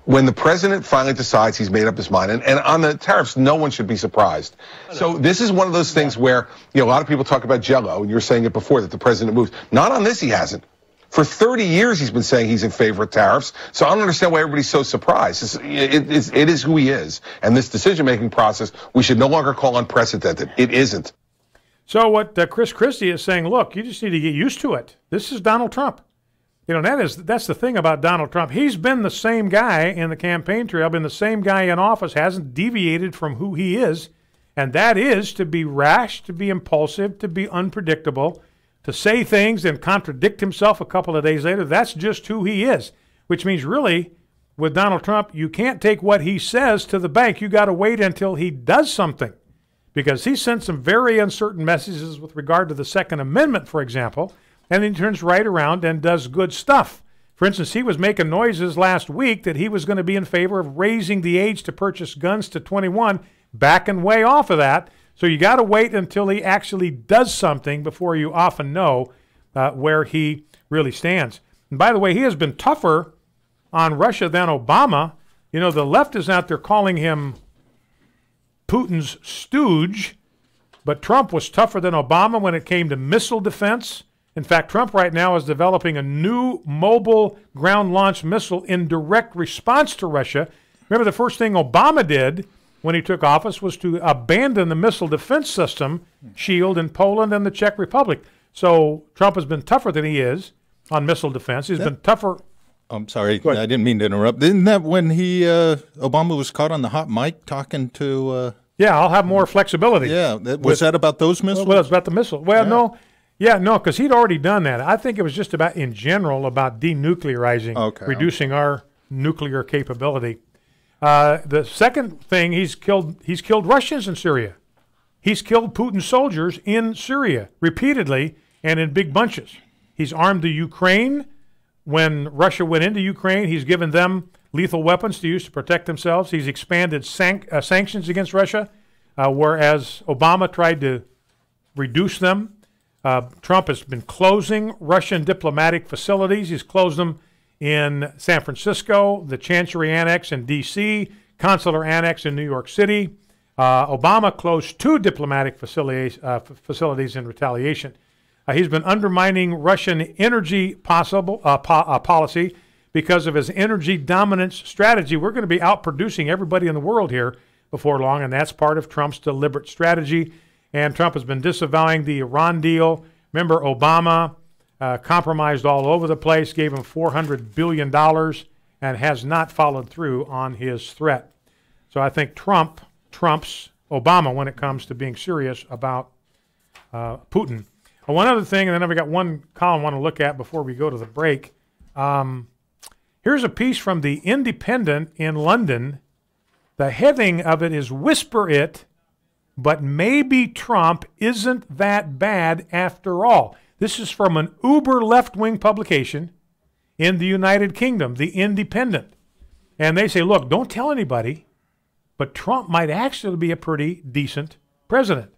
When the president finally decides he's made up his mind, and on the tariffs, no one should be surprised. So this is one of those things where, a lot of people talk about Jell-O, and you were saying it before, that the president moves. Not on this, he hasn't. For 30 years, he's been saying he's in favor of tariffs, so I don't understand why everybody's so surprised. It is who he is, and this decision-making process, we should no longer call unprecedented. It isn't. So what Chris Christie is saying, look, you just need to get used to it. This is Donald Trump. That's the thing about Donald Trump. He's been the same guy in the campaign trail, been the same guy in office, hasn't deviated from who he is, and that is to be rash, to be impulsive, to be unpredictable, to say things and contradict himself a couple of days later. That's just who he is, which means really with Donald Trump, you can't take what he says to the bank. You got to wait until he does something, because he sent some very uncertain messages with regard to the Second Amendment, for example, and then he turns right around and does good stuff. For instance, he was making noises last week that he was going to be in favor of raising the age to purchase guns to 21, backing way off of that. So you got to wait until he actually does something before you often know where he really stands. And by the way, he has been tougher on Russia than Obama. The left is out there calling him Putin's stooge, but Trump was tougher than Obama when it came to missile defense. In fact, Trump right now is developing a new mobile ground-launched missile in direct response to Russia. Remember, the first thing Obama did when he took office was to abandon the missile defense system, SHIELD, in Poland and the Czech Republic. So Trump has been tougher than he is on missile defense. He's been tougher. I'm sorry, I didn't mean to interrupt. Isn't that when Obama was caught on the hot mic talking to... Yeah, I'll have more flexibility. Yeah, was that about those missiles? Well, it's about the missile. Well, yeah. No. Yeah, no, because he'd already done that. I think it was just about, in general, about denuclearizing, reducing our nuclear capability. The second thing, he's killed Russians in Syria. He's killed Putin's soldiers in Syria repeatedly and in big bunches. He's armed the Ukraine. When Russia went into Ukraine, he's given them lethal weapons to use to protect themselves. He's expanded sanctions against Russia, whereas Obama tried to reduce them. Trump has been closing Russian diplomatic facilities. He's closed them in San Francisco, the Chancery Annex in D.C., Consular Annex in New York City. Obama closed 2 diplomatic facilities in retaliation. He's been undermining Russian energy policy because of his energy dominance strategy. We're going to be outproducing everybody in the world here before long, and that's part of Trump's deliberate strategy. And Trump has been disavowing the Iran deal. Remember, Obama compromised all over the place, gave him $400 billion, and has not followed through on his threat. So I think Trump trumps Obama when it comes to being serious about Putin. One other thing, and then I've got one column I want to look at before we go to the break. Here's a piece from The Independent in London. The heading of it is "Whisper It, but maybe Trump isn't that bad after all." This is from an uber left-wing publication in the United Kingdom, The Independent. And they say, look, don't tell anybody, but Trump might actually be a pretty decent president.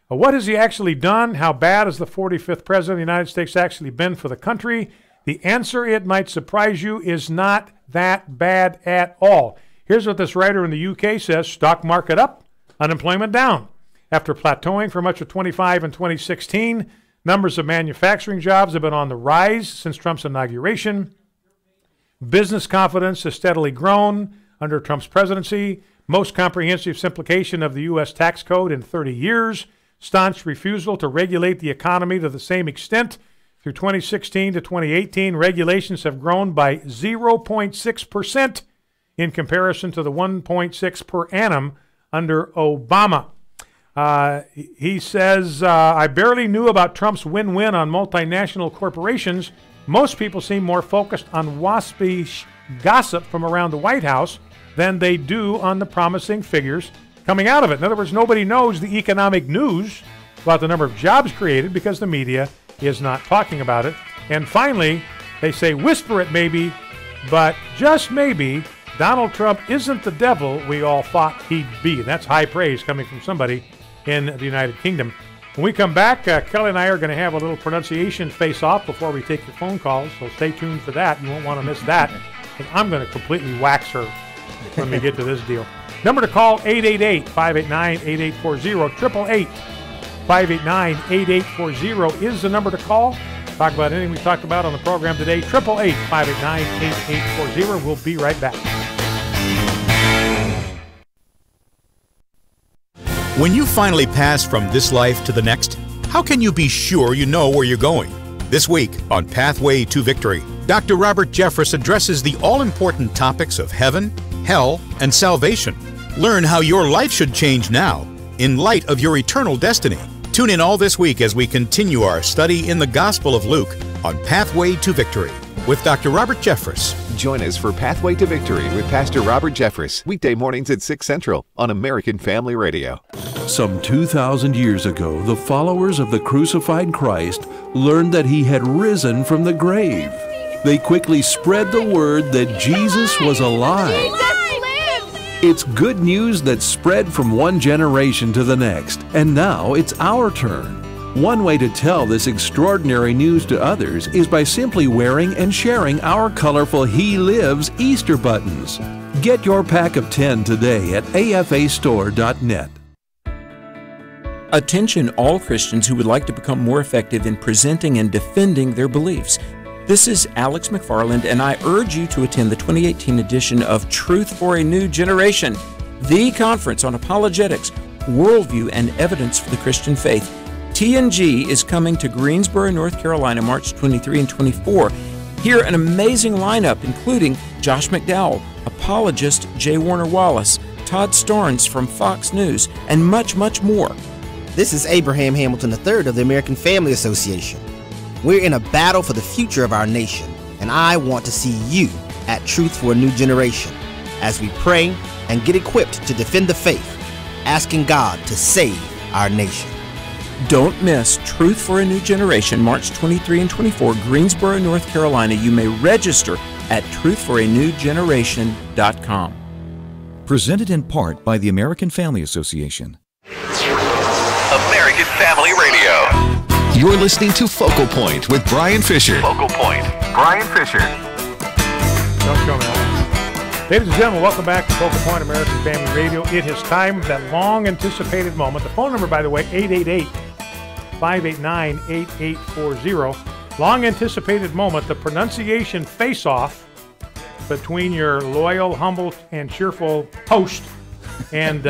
What has he actually done? How bad has the 45th president of the United States actually been for the country? The answer, it might surprise you, is not that bad at all. Here's what this writer in the UK says: stock market up, unemployment down. After plateauing for much of 25 and 2016, numbers of manufacturing jobs have been on the rise since Trump's inauguration. Business confidence has steadily grown under Trump's presidency. Most comprehensive simplification of the U.S. tax code in 30 years. Staunch refusal to regulate the economy to the same extent. Through 2016 to 2018, regulations have grown by 0.6% in comparison to the 1.6 per annum under Obama. He says, I barely knew about Trump's win-win on multinational corporations. Most people seem more focused on waspish gossip from around the White House than they do on the promising figures coming out of it. In other words, nobody knows the economic news about the number of jobs created because the media is not talking about it. And finally, they say, whisper it maybe, but just maybe, Donald Trump isn't the devil we all thought he'd be. And that's high praise coming from somebody in the United Kingdom. When we come back, Kelly and I are going to have a little pronunciation face-off before we take your phone calls, so stay tuned for that. You won't want to miss that, because I'm going to completely wax her when we get to this deal. Number to call, 888-589-8840, 888-589-8840 is the number to call. Talk about anything we talked about on the program today, 888-589-8840. We'll be right back. When you finally pass from this life to the next, how can you be sure you know where you're going? This week on Pathway to Victory, Dr. Robert Jeffress addresses the all-important topics of heaven, hell, and salvation. Learn how your life should change now in light of your eternal destiny. Tune in all this week as we continue our study in the Gospel of Luke on Pathway to Victory with Dr. Robert Jeffress. Join us for Pathway to Victory with Pastor Robert Jeffress, weekday mornings at 6 Central on American Family Radio. Some 2,000 years ago, the followers of the crucified Christ learned that he had risen from the grave. They quickly spread the word that Jesus was alive. It's good news that spread from one generation to the next, and now it's our turn. One way to tell this extraordinary news to others is by simply wearing and sharing our colorful He Lives Easter buttons. Get your pack of 10 today at afastore.net. Attention all Christians who would like to become more effective in presenting and defending their beliefs. This is Alex McFarland, and I urge you to attend the 2018 edition of Truth for a New Generation, the conference on apologetics, worldview, and evidence for the Christian faith. TNG is coming to Greensboro, North Carolina, March 23 and 24. Hear an amazing lineup, including Josh McDowell, apologist J. Warner Wallace, Todd Starnes from Fox News, and much, much more. This is Abraham Hamilton III of the American Family Association. We're in a battle for the future of our nation, and I want to see you at Truth for a New Generation as we pray and get equipped to defend the faith, asking God to save our nation. Don't miss Truth for a New Generation, March 23 and 24, Greensboro, North Carolina. You may register at truthforanewgeneration.com. Presented in part by the American Family Association. American Family Radio. You're listening to Focal Point with Brian Fisher. Focal Point, Brian Fisher. Don't show me that. Ladies and gentlemen, welcome back to Focal Point, American Family Radio. It is time, that long-anticipated moment. The phone number, by the way, 888-589-8840. Long-anticipated moment, the pronunciation face-off between your loyal, humble, and cheerful host and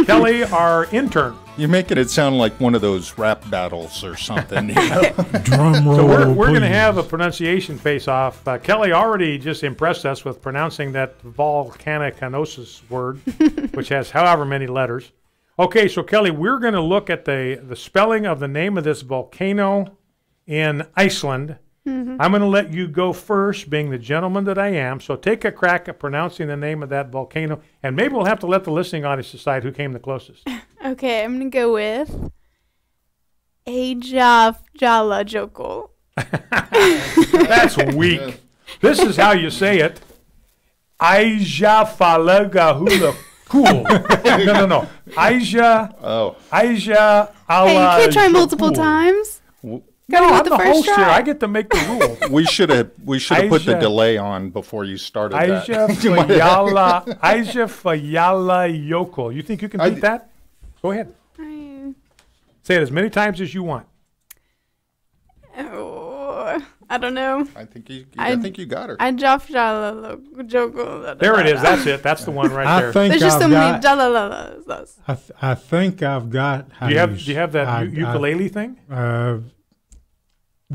Kelly, our intern. You're making it sound like one of those rap battles or something. You know? Drum roll. So we're going to have a pronunciation face-off. Kelly already just impressed us with pronouncing that volcanicanosis word, which has however many letters. Okay, so Kelly, we're going to look at the spelling of the name of this volcano in Iceland. Mm-hmm. I'm going to let you go first, being the gentleman that I am. So take a crack at pronouncing the name of that volcano, and maybe we'll have to let the listening audience decide who came the closest. Okay, I'm going to go with Eyjafjallajökull. That's weak. This is how you say it. Eyjafjallajökull. No. Eyjafjallajökull. Hey, you can't try multiple times. No, I'm the host here. I get to make the rule. We should have put the delay on before you started that. Eyjafjallajökull. You think you can beat that? Go ahead. Say it as many times as you want. Oh, I don't know. I think you got her. Eyjafjallajökull. There it is. That's it. That's the one right there. There's just so many jalalas. I think I've got. Do you have that ukulele thing? We're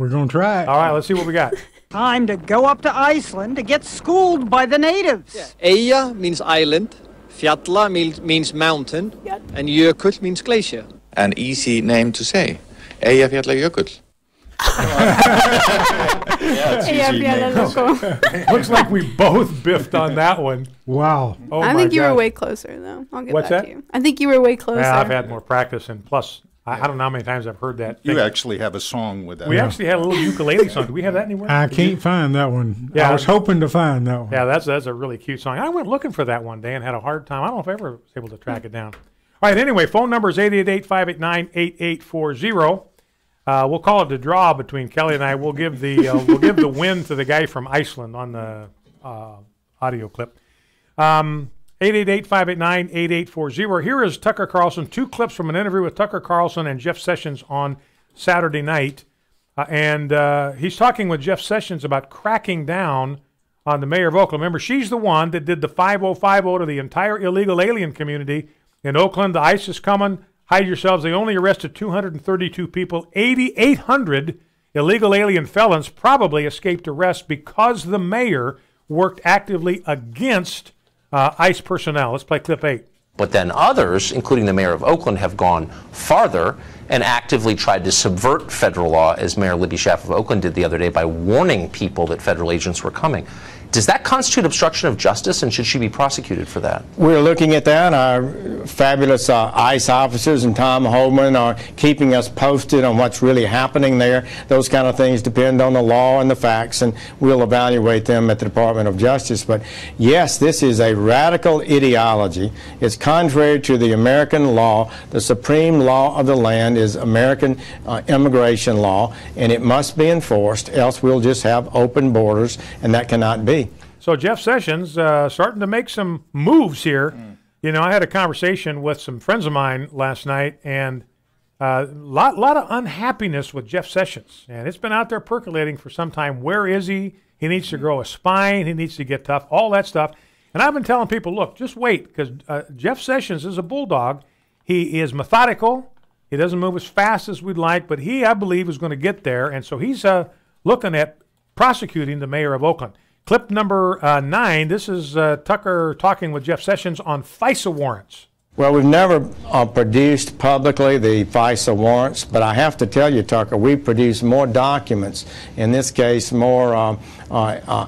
going to try it. All right, let's see what we got. Time to go up to Iceland to get schooled by the natives. Eyja means island, fjalla means mountain, and jökull means glacier. an easy name to say. Eyjafjallajökull. Looks like we both biffed on that one. Wow. Oh, I think you were way closer, though. I'll get What's back that? to you. I think you were way closer. Yeah, I've had more practice, and plus, I don't know how many times I've heard that. You actually have a song with that. We actually had a little ukulele song. Do we have that anywhere? I can't find that one. Yeah, I was hoping to find that one. Yeah, that's a really cute song. I went looking for that one day and had a hard time. I don't know if I ever was able to track it down. All right, anyway, phone number is 888-589-8840. We'll call it the draw between Kelly and I. We'll give the win to the guy from Iceland on the audio clip. 888-589-8840. Here is Tucker Carlson. 2 clips from an interview with Tucker Carlson and Jeff Sessions on Saturday night. And he's talking with Jeff Sessions about cracking down on the mayor of Oakland. Remember, she's the one that did the 5050 to the entire illegal alien community in Oakland. The ICE is coming. Hide yourselves. They only arrested 232 people. 8,800 illegal alien felons probably escaped arrest because the mayor worked actively against ICE personnel. Let's play clip 8. But then others, including the mayor of Oakland, have gone farther and actively tried to subvert federal law, as Mayor Libby Schaaf of Oakland did the other day by warning people that federal agents were coming. Does that constitute obstruction of justice, and should she be prosecuted for that? We're looking at that. Our fabulous ICE officers and Tom Holman are keeping us posted on what's really happening there. Those kind of things depend on the law and the facts, and we'll evaluate them at the Department of Justice. But yes, this is a radical ideology. It's contrary to the American law. The supreme law of the land is American immigration law, and it must be enforced, else we'll just have open borders, and that cannot be. So Jeff Sessions starting to make some moves here. You know, I had a conversation with some friends of mine last night, and a lot of unhappiness with Jeff Sessions. And it's been out there percolating for some time. Where is he? He needs to grow a spine. He needs to get tough, all that stuff. And I've been telling people, look, just wait, because Jeff Sessions is a bulldog. He is methodical. He doesn't move as fast as we'd like, but he, I believe, is going to get there. And so he's looking at prosecuting the mayor of Oakland. Clip number 9, this is Tucker talking with Jeff Sessions on FISA warrants. Well, we've never produced publicly the FISA warrants, but I have to tell you, Tucker, we've produced more documents, in this case more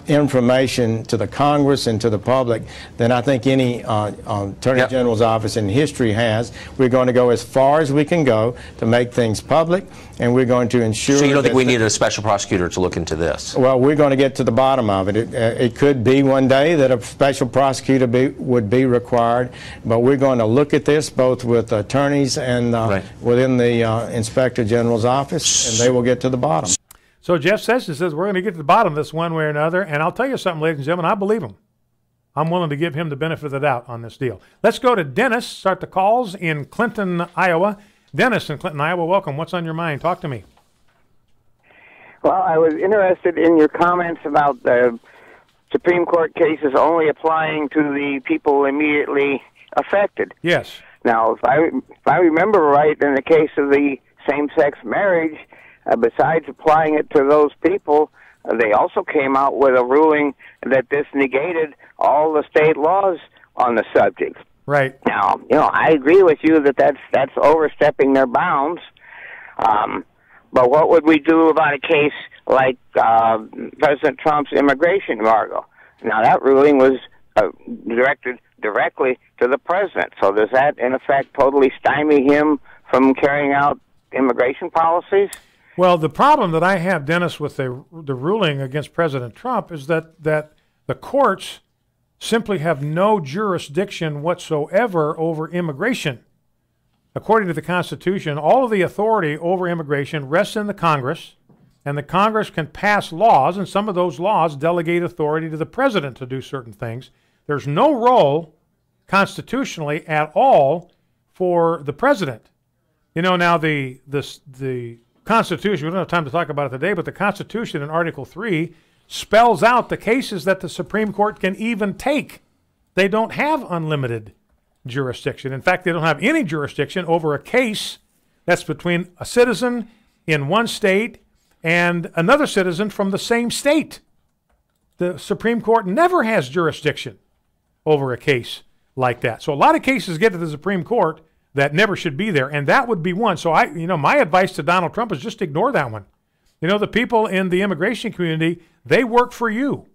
information to the Congress and to the public than I think any Attorney General's office in history has. We're going to go as far as we can go to make things public, and we're going to ensure. So you don't think we need a special prosecutor to look into this? Well, we're going to get to the bottom of it. It could be one day that a special prosecutor would be required, but we're going to look at this both with attorneys and within the Inspector General's office, and they will get to the bottom. So Jeff Sessions says we're going to get to the bottom of this one way or another, and I'll tell you something, ladies and gentlemen, I believe him. I'm willing to give him the benefit of the doubt on this deal. Let's go to Dennis, start the calls in Clinton, Iowa. Dennis in Clinton, Iowa, welcome. What's on your mind? Talk to me. Well, I was interested in your comments about the Supreme Court cases only applying to the people immediately affected. Yes. Now, if I remember right, in the case of the same-sex marriage, besides applying it to those people, they also came out with a ruling that this negated all the state laws on the subject. Right. Now, I agree with you that that's overstepping their bounds. But what would we do about a case like President Trump's immigration embargo? Now, that ruling was directed directly to the president. So does that, in effect, totally stymie him from carrying out immigration policies? Well, the problem that I have, Dennis, with the ruling against President Trump is that the courts simply have no jurisdiction whatsoever over immigration. According to the Constitution, all of the authority over immigration rests in the Congress, and the Congress can pass laws, and some of those laws delegate authority to the president to do certain things. There's no role constitutionally at all for the president. Now the Constitution, we don't have time to talk about it today, but the Constitution in Article 3 spells out the cases that the Supreme Court can even take. They don't have unlimited jurisdiction. In fact, they don't have any jurisdiction over a case that's between a citizen in one state and another citizen from the same state. The Supreme Court never has jurisdiction over a case like that. So a lot of cases get to the Supreme Court, that never should be there, and that would be one. So my advice to Donald Trump is just ignore that one. The people in the immigration community, they work for you.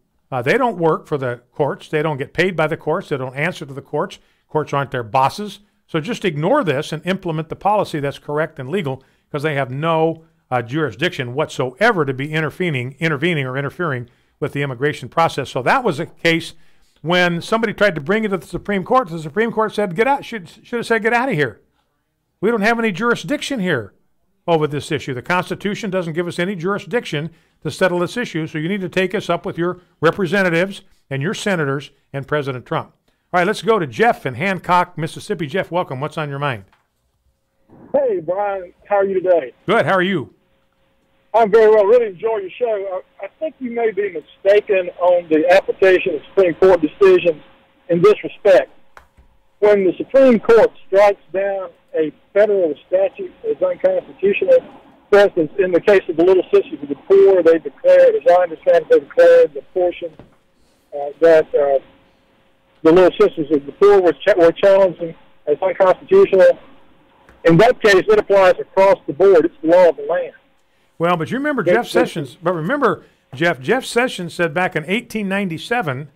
They don't work for the courts. They don't get paid by the courts. They don't answer to the courts. Courts aren't their bosses. So just ignore this and implement the policy that's correct and legal, because they have no jurisdiction whatsoever to be intervening or interfering with the immigration process. So that was a case when somebody tried to bring it to the Supreme Court. The Supreme Court said, "Get out!" Should have said, "Get out of here. We don't have any jurisdiction here over this issue. The Constitution doesn't give us any jurisdiction to settle this issue, so you need to take us up with your representatives and your senators and President Trump." All right, let's go to Jeff in Hancock, Mississippi. Jeff, welcome. What's on your mind? Hey, Brian. How are you today? Good. How are you? I'm very well. Really enjoy your show. I think you may be mistaken on the application of Supreme Court decisions in this respect. When the Supreme Court strikes down a federal statute as unconstitutional, for instance, in the case of the Little Sisters of the Poor, they declared, as I understand it, they declared the portion that the Little Sisters of the Poor were challenging as unconstitutional. In that case, it applies across the board. It's the law of the land. Well, but you remember Jeff Sessions. But remember, Jeff Sessions said back in 1897,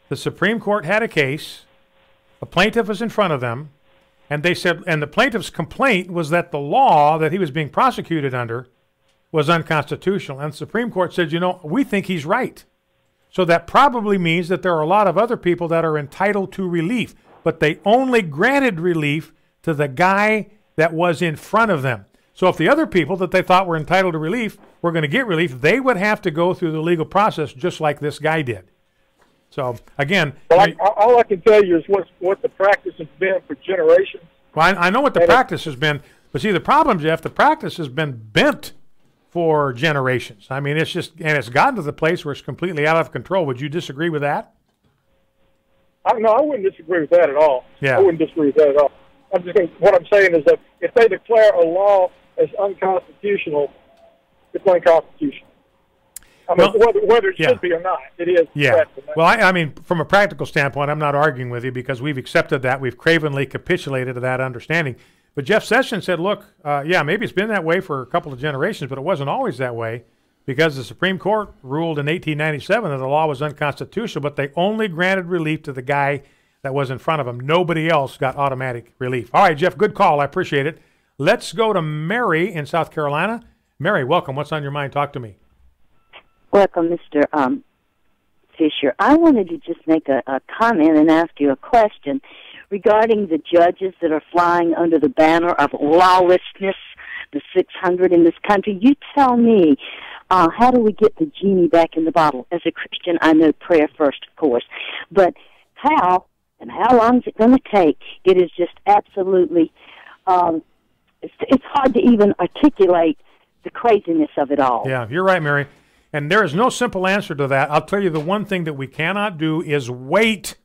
the Supreme Court had a case, a plaintiff was in front of them, and they said, and the plaintiff's complaint was that the law that he was being prosecuted under was unconstitutional. And the Supreme Court said, we think he's right. So that probably means that there are a lot of other people that are entitled to relief, but they only granted relief to the guy that was in front of them. So if the other people that they thought were entitled to relief were going to get relief, they would have to go through the legal process just like this guy did. So, again... Well, all I can tell you is what the practice has been for generations. Well, I know what the practice has been, but see, the problem, Jeff, the practice has been bent for generations. I mean, it's gotten to the place where it's completely out of control. Would you disagree with that? No, I wouldn't disagree with that at all. Yeah. I wouldn't disagree with that at all. What I'm saying is that if they declare a law as unconstitutional, it's unconstitutional. I mean, whether it should be or not, it is. Yeah. Well, I mean, from a practical standpoint, I'm not arguing with you because we've accepted that. We've cravenly capitulated to that understanding. But Jeff Sessions said, look, maybe it's been that way for a couple of generations, but it wasn't always that way because the Supreme Court ruled in 1897 that the law was unconstitutional, but they only granted relief to the guy that was in front of him. Nobody else got automatic relief. All right, Jeff, good call. I appreciate it. Let's go to Mary in South Carolina. Mary, welcome. What's on your mind? Talk to me. Welcome, Mr. Fisher. I wanted to just make a comment and ask you a question regarding the judges that are flying under the banner of lawlessness, the 600 in this country. You tell me, how do we get the genie back in the bottle? As a Christian, I know prayer first, of course. But how and how long is it going to take? It is just absolutely, it's hard to even articulate the craziness of it all. Yeah, you're right, Mary. And there is no simple answer to that. I'll tell you the one thing that we cannot do is wait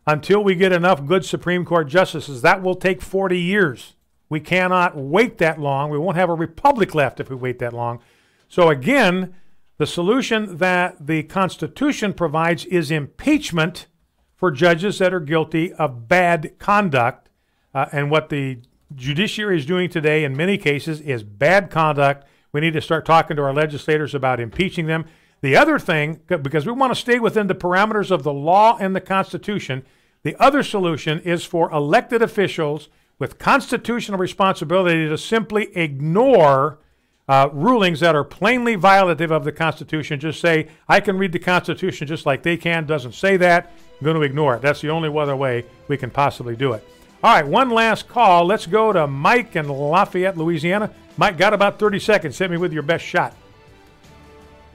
until we get enough good Supreme Court justices. That will take 40 years. We cannot wait that long. We won't have a republic left if we wait that long. So again, the solution that the Constitution provides is impeachment for judges that are guilty of bad conduct. And what the judiciary is doing today in many cases is bad conduct. We need to start talking to our legislators about impeaching them. The other thing, because we want to stay within the parameters of the law and the Constitution, the other solution is for elected officials with constitutional responsibility to simply ignore rulings that are plainly violative of the Constitution. Just say, I can read the Constitution just like they can. Doesn't say that. I'm going to ignore it. That's the only other way we can possibly do it. All right, one last call. Let's go to Mike in Lafayette, Louisiana. Mike, got about 30 seconds. Hit me with your best shot.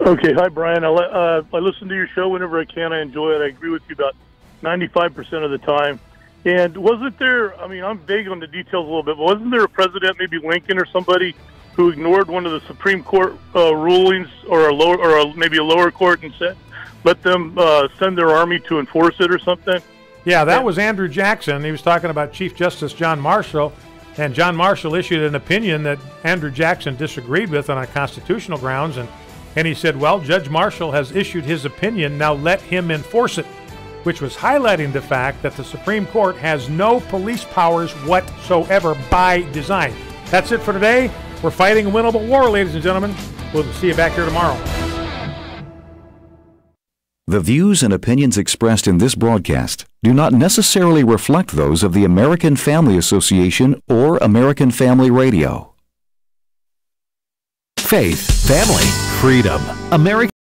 Okay, hi, Brian. I listen to your show whenever I can. I enjoy it. I agree with you about 95% of the time. And wasn't there, I mean, I'm vague on the details a little bit, but wasn't there a president, maybe Lincoln or somebody, who ignored one of the Supreme Court rulings or maybe a lower court and said, let them send their army to enforce it or something? Yeah, that was Andrew Jackson. He was talking about Chief Justice John Marshall, and John Marshall issued an opinion that Andrew Jackson disagreed with on constitutional grounds, and he said, well, Judge Marshall has issued his opinion, now let him enforce it. which was highlighting the fact that the Supreme Court has no police powers whatsoever by design. That's it for today. We're fighting a winnable war, ladies and gentlemen. We'll see you back here tomorrow. The views and opinions expressed in this broadcast do not necessarily reflect those of the American Family Association or American Family Radio. Faith, family, freedom. American